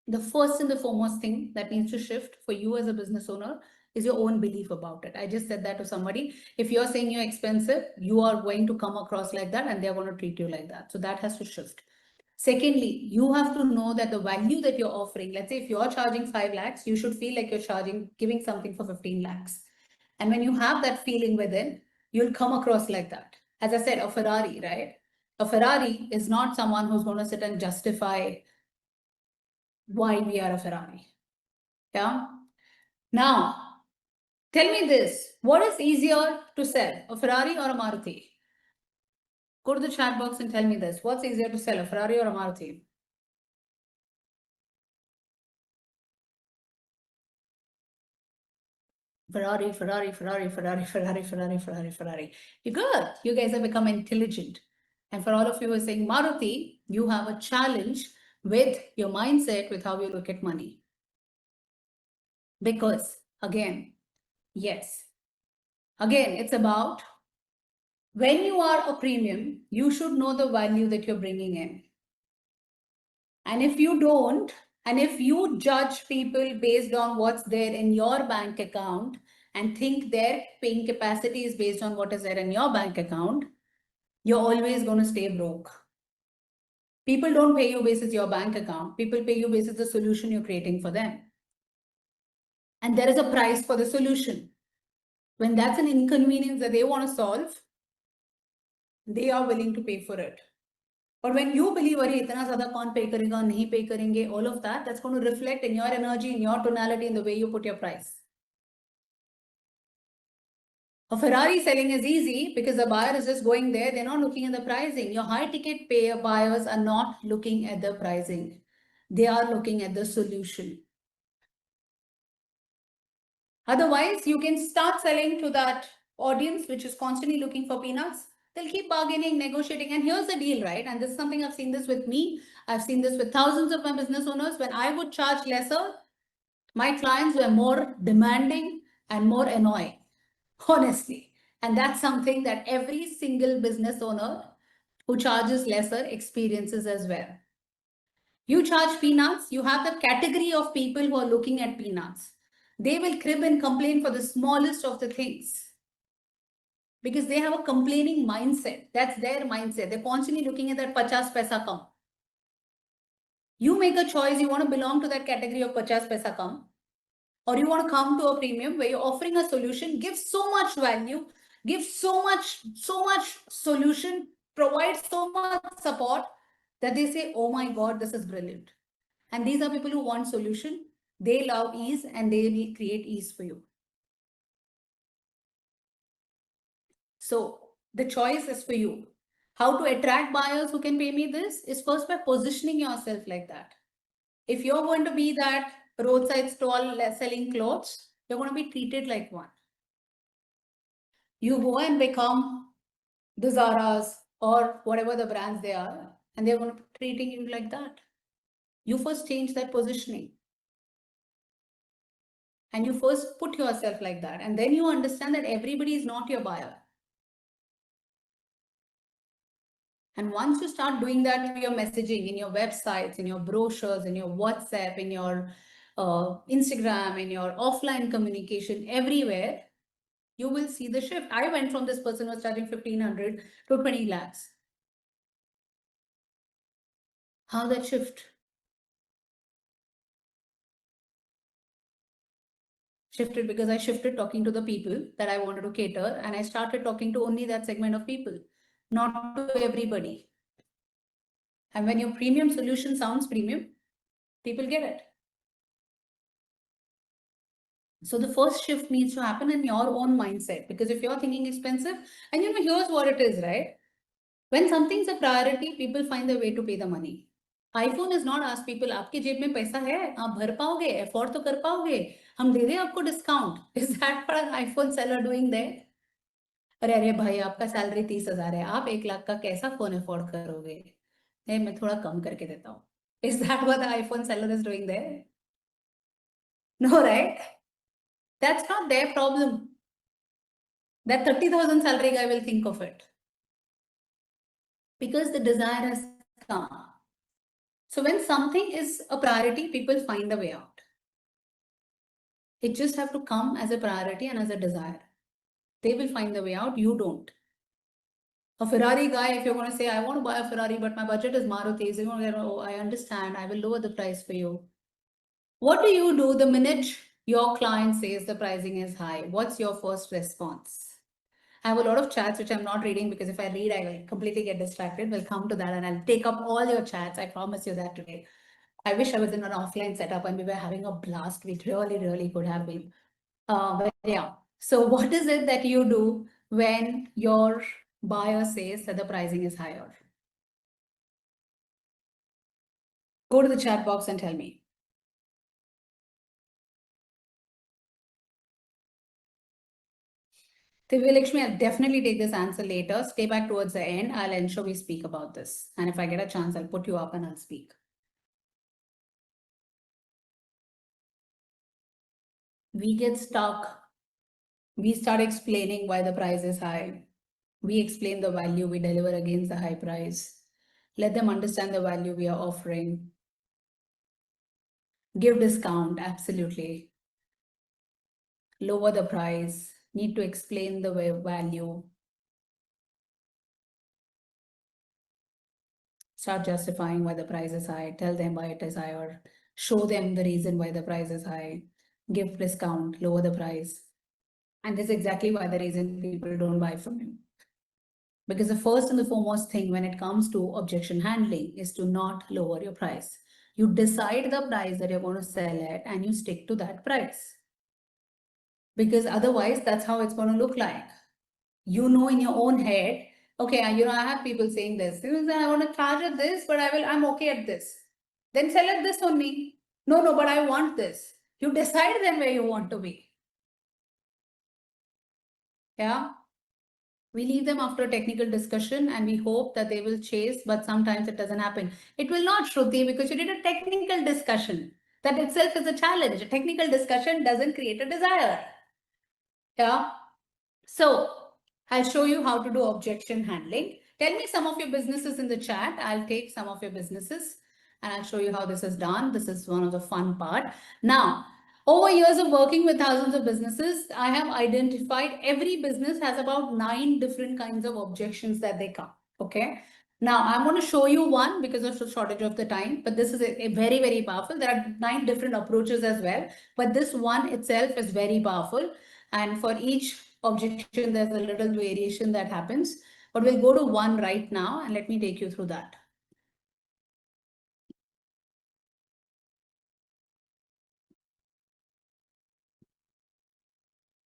The first and the foremost thing that needs to shift for you as a business owner is your own belief about it. I just said that to somebody. If you're saying you're expensive, you are going to come across like that and they're going to treat you like that. So that has to shift. Secondly, you have to know that the value that you're offering, let's say if you're charging 5 lakhs, you should feel like you're giving something for 15 lakhs. And when you have that feeling within, you'll come across like that. As I said, a Ferrari, right? A Ferrari is not someone who's going to sit and justify why we are a Ferrari. Yeah. Now, tell me this, what is easier to sell, a Ferrari or a Maruti? Go to the chat box and tell me this. What's easier to sell, a Ferrari or a Maruti? Ferrari, Ferrari, Ferrari, Ferrari, Ferrari, Ferrari, Ferrari, Ferrari. You're good. You guys have become intelligent. And for all of you who are saying Maruti, you have a challenge with your mindset, with how you look at money. Because again, yes, again, it's about when you are a premium, you should know the value that you're bringing in. And if you don't, and if you judge people based on what's there in your bank account and think their paying capacity is based on what is there in your bank account, you're always going to stay broke. People don't pay you basis your bank account. People pay you basis the solution you're creating for them. And there is a price for the solution. When that's an inconvenience that they want to solve, they are willing to pay for it. But when you believe, itna zyada kaun pay karega, nahi pay karenge, all of that, that's going to reflect in your energy, in your tonality, in the way you put your price. A Ferrari selling is easy because the buyer is just going there. They're not looking at the pricing. Your high ticket pay buyers are not looking at the pricing. They are looking at the solution. Otherwise, you can start selling to that audience which is constantly looking for peanuts. They'll keep bargaining, negotiating. And here's the deal, right? And this is something I've seen this with me. I've seen this with thousands of my business owners. When I would charge lesser, my clients were more demanding and more annoying, honestly. And that's something that every single business owner who charges lesser experiences as well. You charge peanuts, you have the category of people who are looking at peanuts. They will crib and complain for the smallest of the things because they have a complaining mindset. That's their mindset. They're constantly looking at that 50 paisa kam. You make a choice, you want to belong to that category of 50 paisa kam, or you want to come to a premium where you're offering a solution, give so much value, give so much solution, provide so much support that they say, oh my God, this is brilliant. And these are people who want solution. They love ease and they will create ease for you. So the choice is for you. How to attract buyers who can pay me this is first by positioning yourself like that. If you're going to be that roadside stall selling clothes, you're going to be treated like one. You go and become the Zaras or whatever the brands they are, and they're going to be treating you like that. You first change that positioning. And you first put yourself like that. And then you understand that everybody is not your buyer. And once you start doing that in your messaging, in your websites, in your brochures, in your WhatsApp, in your Instagram, in your offline communication, everywhere, you will see the shift. I went from this person who was charging 1,500 to 20 lakhs. How that shift? Shifted because I shifted talking to the people that I wanted to cater, and I started talking to only that segment of people, not to everybody. And when your premium solution sounds premium, people get it. So the first shift needs to happen in your own mindset, because if you're thinking expensive, and here's what it is, right? When something's a priority, people find a way to pay the money. iPhone is not ask people, आपके जेब में पैसा है, आप भर पाओगे, afford तो कर पाओगे, हम दे दें आपको discount. Is that what an iPhone seller doing there? अरे भाई आपका सैलरी 30,000 है, आप 1 लाख का कैसा फोन अफोर्ड करोगे? नहीं, मैं थोड़ा कम करके देता हूँ. Is that what the iPhone seller is doing there? No, right? That's not their problem. That 30,000 salary guy will think of it. Because the desire has come. So when something is a priority, people find a way out. It just have to come as a priority and as a desire. They will find the way out, you don't. A Ferrari guy, if you're going to say, I want to buy a Ferrari, but my budget is Maruti, so you're going to go, oh, I understand, I will lower the price for you. What do you do the minute your client says the pricing is high? What's your first response? I have a lot of chats which I'm not reading because if I read, I will completely get distracted. We'll come to that and I'll take up all your chats. I promise you that today. I wish I was in an offline setup and we were having a blast. We really could have been. But yeah. So what is it that you do when your buyer says that the pricing is higher? Go to the chat box and tell me. Lakshmi, I'll definitely take this answer later. Stay back towards the end. I'll ensure we speak about this. And if I get a chance, I'll put you up and I'll speak. We get stuck. We start explaining why the price is high. We explain the value we deliver against the high price. Let them understand the value we are offering. Give discount, absolutely. Lower the price. Need to explain the value. Start justifying why the price is high. Tell them why it is high, or show them the reason why the price is high. Give discount, lower the price. And this is exactly why the reason people don't buy from you. Because the first and the foremost thing when it comes to objection handling is to not lower your price. You decide the price that you're going to sell at and you stick to that price. Because otherwise, that's how it's going to look like. you know in your own head, okay, I have people saying this, I want to charge at this, but I'm okay at this. Then sell at this only. No, but I want this. You decide then where you want to be. Yeah. We leave them after a technical discussion and we hope that they will chase, but sometimes it doesn't happen. It will not, Shruti, because you did a technical discussion. That itself is a challenge. A technical discussion doesn't create a desire. Yeah. So I'll show you how to do objection handling. Tell me some of your businesses in the chat. I'll take some of your businesses and I'll show you how this is done. This is one of the fun part. Now, over years of working with thousands of businesses, I have identified every business has about 9 different kinds of objections that they come. Okay. Now, I'm going to show you one because of the shortage of the time, but this is a very, very powerful. There are 9 different approaches as well, but this one itself is very powerful. And for each objection, there's a little variation that happens, but we'll go to one right now and let me take you through that.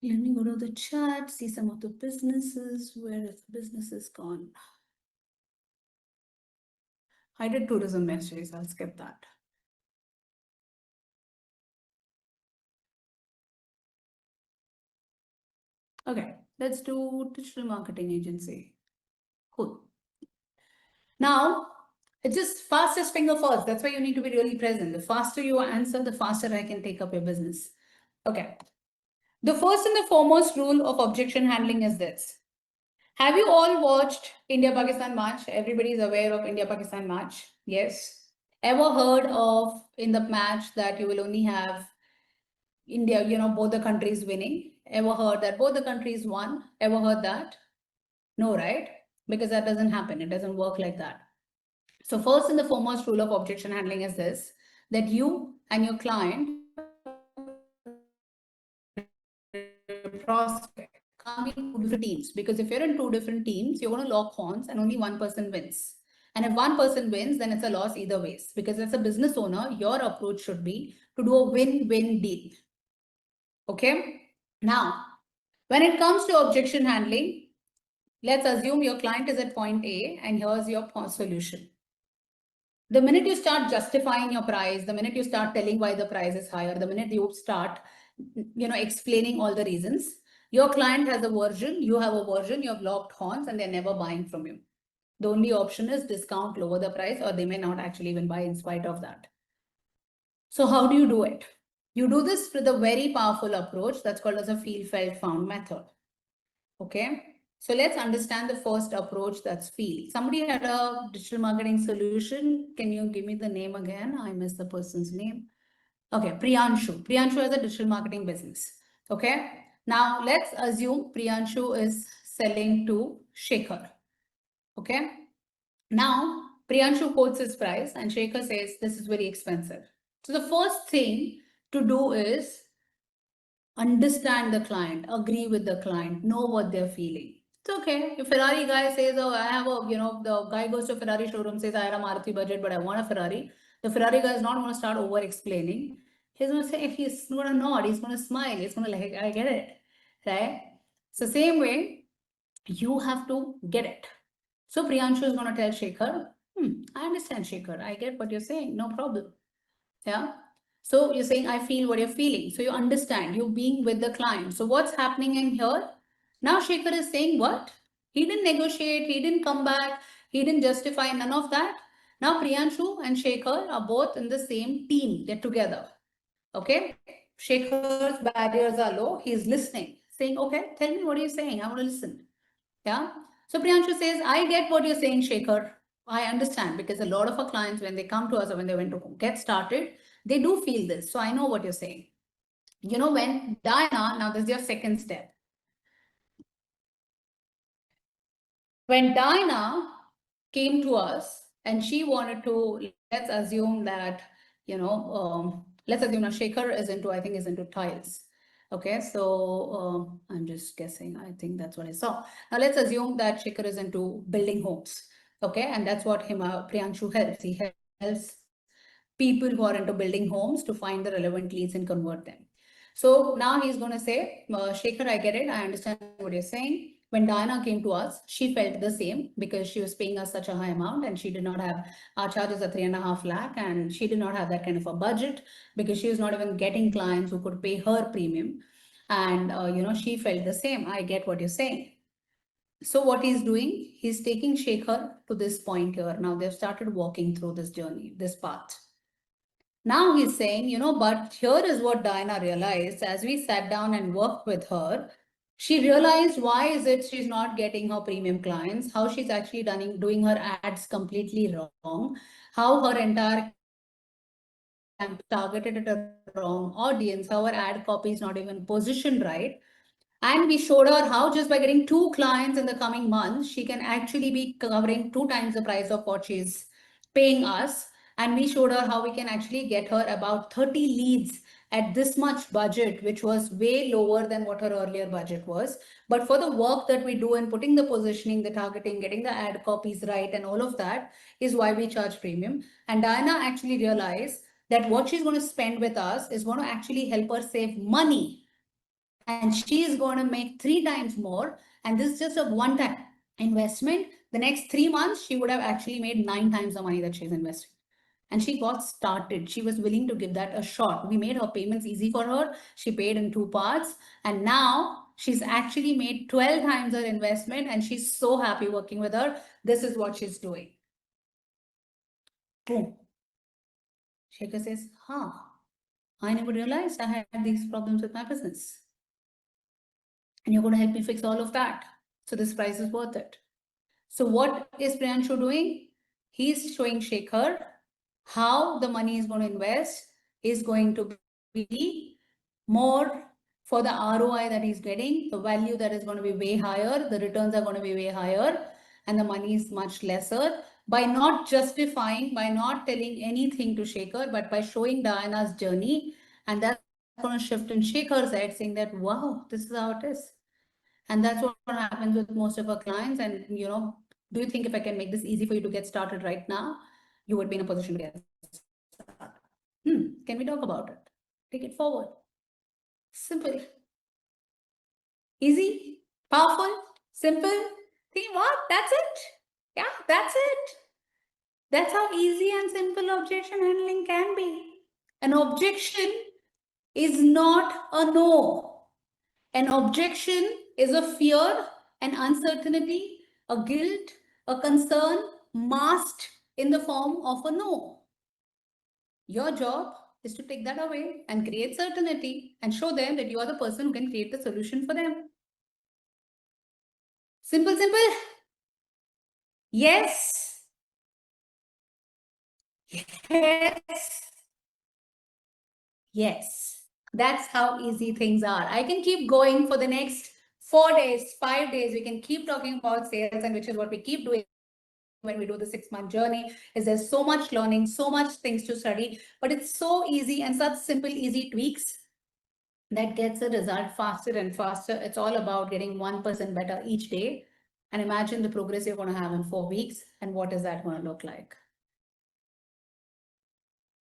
Let me go to the chat, see some of the businesses. Where is the businesses gone? I did tourism yesterday, so I'll skip that. Okay, let's do digital marketing agency. Cool. Now, it's just fastest finger first. That's why you need to be really present. The faster you answer, the faster I can take up your business. Okay. The first and the foremost rule of objection handling is this. Have you all watched India-Pakistan match? Everybody is aware of India-Pakistan match. Yes. Ever heard of in the match that you will only have India, both the countries winning? Ever heard that both the countries won? Ever heard that? No, right? Because that doesn't happen. It doesn't work like that. So first and the foremost rule of objection handling is this, that you and your client prospect come in 2 different teams, because if you're in 2 different teams, you're going to lock horns and only one person wins. And if one person wins, then it's a loss either ways, because as a business owner, your approach should be to do a win-win deal. Okay. Now, when it comes to objection handling, let's assume your client is at point A and here's your solution. The minute you start justifying your price, the minute you start telling why the price is higher, the minute you start, explaining all the reasons, your client has a version, you have a version, you have locked horns and they're never buying from you. The only option is discount, lower the price, or they may not actually even buy in spite of that. So how do you do it? You do this with a very powerful approach that's called as a feel, felt, found method. Okay. So let's understand the first approach, that's feel. Somebody had a digital marketing solution. Can you give me the name again? I missed the person's name. Okay, Priyanshu. Priyanshu has a digital marketing business. Okay. Now let's assume Priyanshu is selling to Shekhar. Okay. Now Priyanshu quotes his price and Shekhar says this is very expensive. So the first thing to do is understand the client, agree with the client, know what they're feeling. It's okay. If Ferrari guy says, oh, I have a, the guy goes to a Ferrari showroom, says, I had a Maruti budget, but I want a Ferrari. The Ferrari guy is not going to start over explaining. He's going to say, he's going to nod, he's going to smile, he's going to like, I get it. Right? So same way, you have to get it. So Priyanshu is going to tell Shekhar, I understand, Shekhar. I get what you're saying. No problem. Yeah. So you're saying, I feel what you're feeling. So you understand, you being with the client. So what's happening in here? Now Shekhar is saying what? He didn't negotiate, he didn't come back, he didn't justify, none of that. Now Priyanshu and Shekhar are both in the same team, they're together. Okay. Shekhar's barriers are low, he's listening, saying, okay, tell me what you're saying, I want to listen. Yeah. So Priyanshu says, I get what you're saying, Shekhar. I understand, because a lot of our clients, when they come to us or when they went to get started, they do feel this. So I know what you're saying. When Diana, now this is your second step. When Diana came to us and she wanted to, let's assume that, let's assume now Shekhar is into tiles. Okay, so I'm just guessing. I think that's what I saw. Now let's assume that Shekhar is into building homes. Okay, and that's what Priyanshu helps. He helps people who are into building homes to find the relevant leads and convert them. So now he's going to say, Shekhar, I get it. I understand what you're saying. When Diana came to us, she felt the same because she was paying us such a high amount and she did not have, our charges are 3.5 lakh, and she did not have that kind of a budget because she was not even getting clients who could pay her premium. And, she felt the same. I get what you're saying. So what he's doing, he's taking Shekhar to this point here. Now they've started walking through this journey, this path. Now he's saying, but here is what Diana realized as we sat down and worked with her. She realized why is it she's not getting her premium clients, how she's actually doing her ads completely wrong, how her entire targeted at a wrong audience, how her ad copy is not even positioned right. And we showed her how just by getting 2 clients in the coming months, she can actually be covering 2 times the price of what she's paying us. And we showed her how we can actually get her about 30 leads at this much budget, which was way lower than what her earlier budget was. But for the work that we do in putting the positioning, the targeting, getting the ad copies right, and all of that is why we charge premium. And Diana actually realized that what she's going to spend with us is going to actually help her save money. And she is going to make 3 times more. And this is just a one-time investment. The next 3 months, she would have actually made 9 times the money that she's investing. And she got started. She was willing to give that a shot. We made her payments easy for her. She paid in 2 parts. And now she's actually made 12 times her investment. And she's so happy working with her. This is what she's doing. Boom. Shekhar says, I never realized I had these problems with my business. And you're going to help me fix all of that. So this price is worth it. So what is Priyanshu doing? He's showing Shekhar how the money is going to invest is going to be more for the ROI that he's getting, the value that is going to be way higher, the returns are going to be way higher, and the money is much lesser by not justifying, by not telling anything to Shekhar, but by showing Diana's journey. And that's going to shift in Shekhar's head saying that, wow, this is how it is. And that's what happens with most of our clients. And, do you think if I can make this easy for you to get started right now, you would be in a position to get started? Can we talk about it? Take it forward. Simple. Easy, powerful, simple. See what? That's it. Yeah, that's it. That's how easy and simple objection handling can be. An objection is not a no. An objection is a fear, an uncertainty, a guilt, a concern masked in the form of a no. Your job is to take that away and create certainty and show them that you are the person who can create the solution for them. Simple, simple. Yes. Yes. Yes. That's how easy things are. I can keep going for the next 4 days, 5 days. We can keep talking about sales, and which is what we keep doing when we do the 6-month journey. Is there's so much learning, so much things to study, but it's so easy and such simple, easy tweaks that gets the result faster and faster. It's all about getting 1% better each day. And imagine the progress you're going to have in 4 weeks. And what is that going to look like?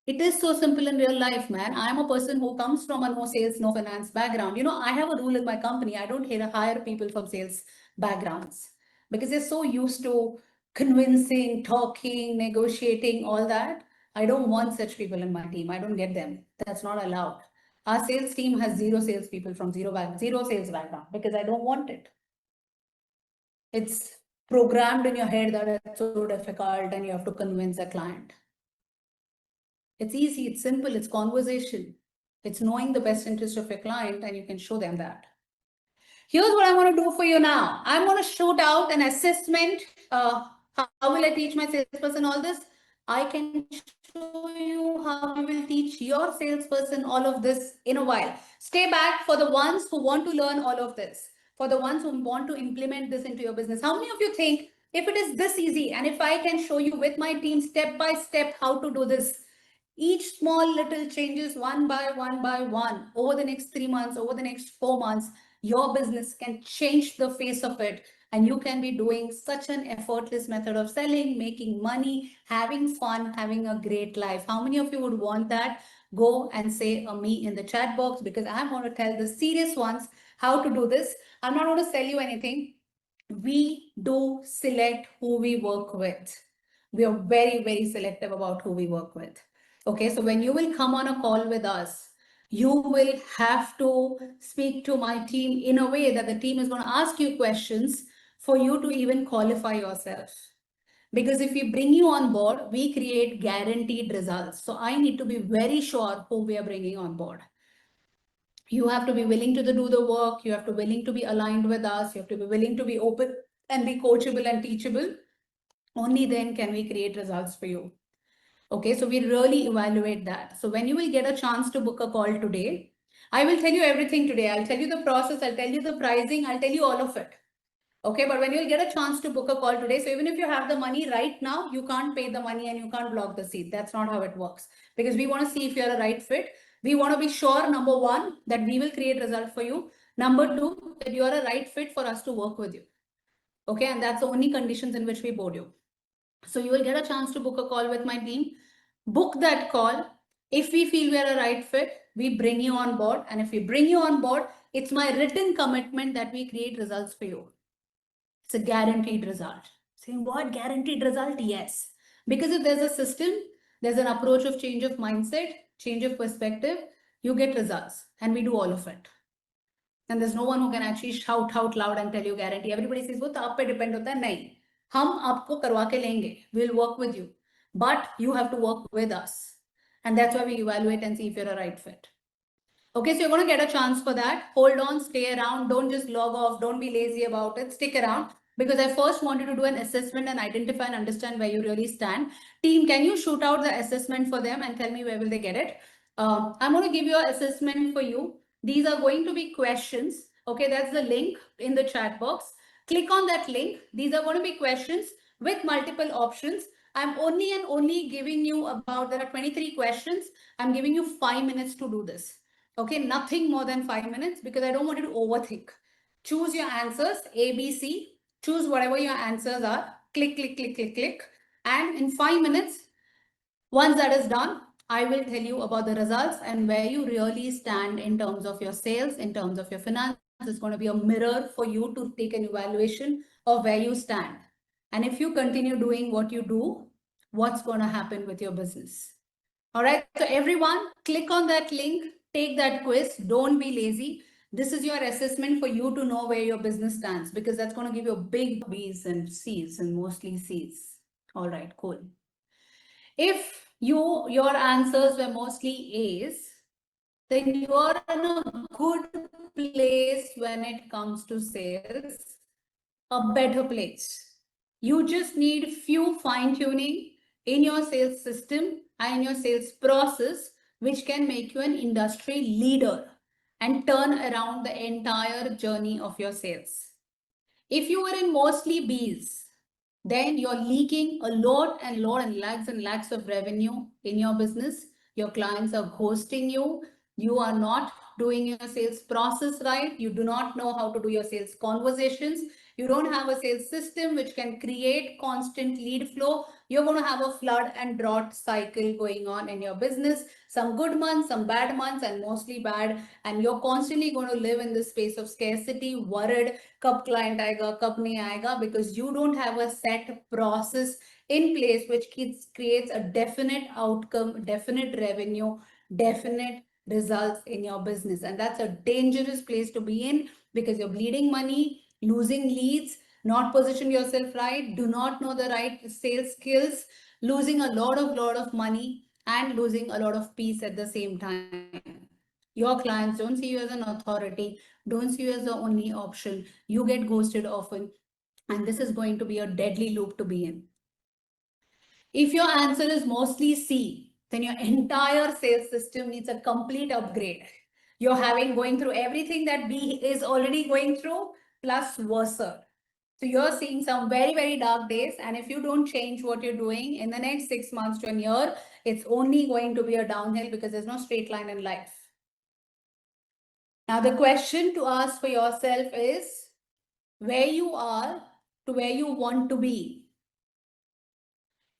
It is so simple in real life, man. I'm a person who comes from a no sales, no finance background. I have a rule in my company. I don't hire people from sales backgrounds because they're so used to convincing, talking, negotiating, all that. I don't want such people in my team. I don't get them. That's not allowed. Our sales team has 0 salespeople from zero sales background because I don't want it. It's programmed in your head that it's so difficult and you have to convince a client. It's easy, it's simple, it's conversation. It's knowing the best interest of your client and you can show them that. Here's what I'm going to do for you now. I'm going to shoot out an assessment. How will I teach my salesperson all this? I can show you how we will teach your salesperson all of this in a while. Stay back for the ones who want to learn all of this, for the ones who want to implement this into your business. How many of you think if it is this easy and if I can show you with my team step by step how to do this, each small little changes one by one over the next 3 months, over the next 4 months, your business can change the face of it. And you can be doing such an effortless method of selling, making money, having fun, having a great life. How many of you would want that? Go and say me in the chat box, because I'm going to tell the serious ones how to do this. I'm not going to sell you anything. we do select who we work with. We are very, very selective about who we work with. Okay, so when you will come on a call with us, you will have to speak to my team in a way that the team is going to ask you questions for you to even qualify yourself. Because if we bring you on board, we create guaranteed results. So I need to be very sure who we are bringing on board. You have to be willing to do the work. You have to be willing to be aligned with us. You have to be willing to be open and be coachable and teachable. Only then can we create results for you. Okay, so we really evaluate that. So when you will get a chance to book a call today, I will tell you everything today. I'll tell you the process. I'll tell you the pricing. I'll tell you all of it. Okay, but when you'll get a chance to book a call today, so even if you have the money right now, you can't pay the money and you can't block the seat. That's not how it works. Because we want to see if you're a right fit. We want to be sure, number one, that we will create result for you. Number two, that you're a right fit for us to work with you. Okay, and that's the only conditions in which we board you. So you will get a chance to book a call with my team. Book that call. If we feel we're a right fit, we bring you on board. And if we bring you on board, it's my written commitment that we create results for you. It's a guaranteed result. Saying what? Guaranteed result? Yes. Because if there's a system, there's an approach of change of mindset, change of perspective, you get results. And we do all of it. And there's no one who can actually shout out loud and tell you guarantee. Everybody says, वो तो आप पे depend होता है. नहीं, हम आपको करवा के लेंगे. We'll work with you. But you have to work with us. And that's why we evaluate and see if you're a right fit. Okay, so you're going to get a chance for that. Hold on, stay around. Don't just log off. Don't be lazy about it. Stick around because I first wanted to do an assessment and identify and understand where you really stand. Team, can you shoot out the assessment for them and tell me where will they get it? I'm going to give you an assessment for you. These are going to be questions. Okay, that's the link in the chat box. Click on that link. These are going to be questions with multiple options. I'm only and only giving you about, there are 23 questions. I'm giving you 5 minutes to do this. Okay, nothing more than 5 minutes because I don't want you to overthink. Choose your answers, A, B, C. Choose whatever your answers are. Click, click, click, click, click. And in 5 minutes, once that is done, I will tell you about the results and where you really stand in terms of your sales, in terms of your finance. It's going to be a mirror for you to take an evaluation of where you stand. And if you continue doing what you do, what's going to happen with your business? All right, so everyone, click on that link, take that quiz. Don't be lazy. This is your assessment for you to know where your business stands because that's going to give you a big B's and C's and mostly C's. All right, cool. If your answers were mostly A's, then you are in a good place when it comes to sales, a better place. You just need few fine tuning in your sales system and in your sales process, which can make you an industry leader and turn around the entire journey of your sales. If you are in mostly B's, then you're leaking a lot and lakhs of revenue in your business. Your clients are ghosting you. You are not doing your sales process right. You do not know how to do your sales conversations. You don't have a sales system which can create constant lead flow. You're going to have a flood and drought cycle going on in your business. Some good months, some bad months, and mostly bad. And you're constantly going to live in this space of scarcity, worried, कब client आएगा, कब नहीं आएगा, because you don't have a set process in place which creates a definite outcome, definite revenue, definite results in your business. And that's a dangerous place to be in because you're bleeding money, losing leads, not position yourself right, do not know the right sales skills, losing a lot of money and losing a lot of peace at the same time. Your clients don't see you as an authority, don't see you as the only option. You get ghosted often, and this is going to be a deadly loop to be in. If your answer is mostly C, then your entire sales system needs a complete upgrade. You're going through everything that B is already going through, plus worse. So you're seeing some very dark days. And if you don't change what you're doing in the next 6 months to a year, it's only going to be a downhill because there's no straight line in life. Now, the question to ask for yourself is where you are to where you want to be.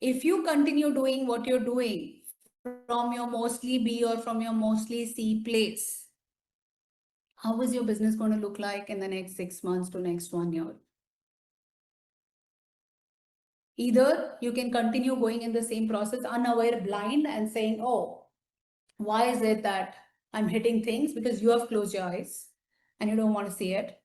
If you continue doing what you're doing from your mostly B or from your mostly C place, how is your business going to look like in the next 6 months to next 1 year? Either you can continue going in the same process, unaware, blind, and saying, oh, why is it that I'm hitting things? Because you have closed your eyes and you don't want to see it.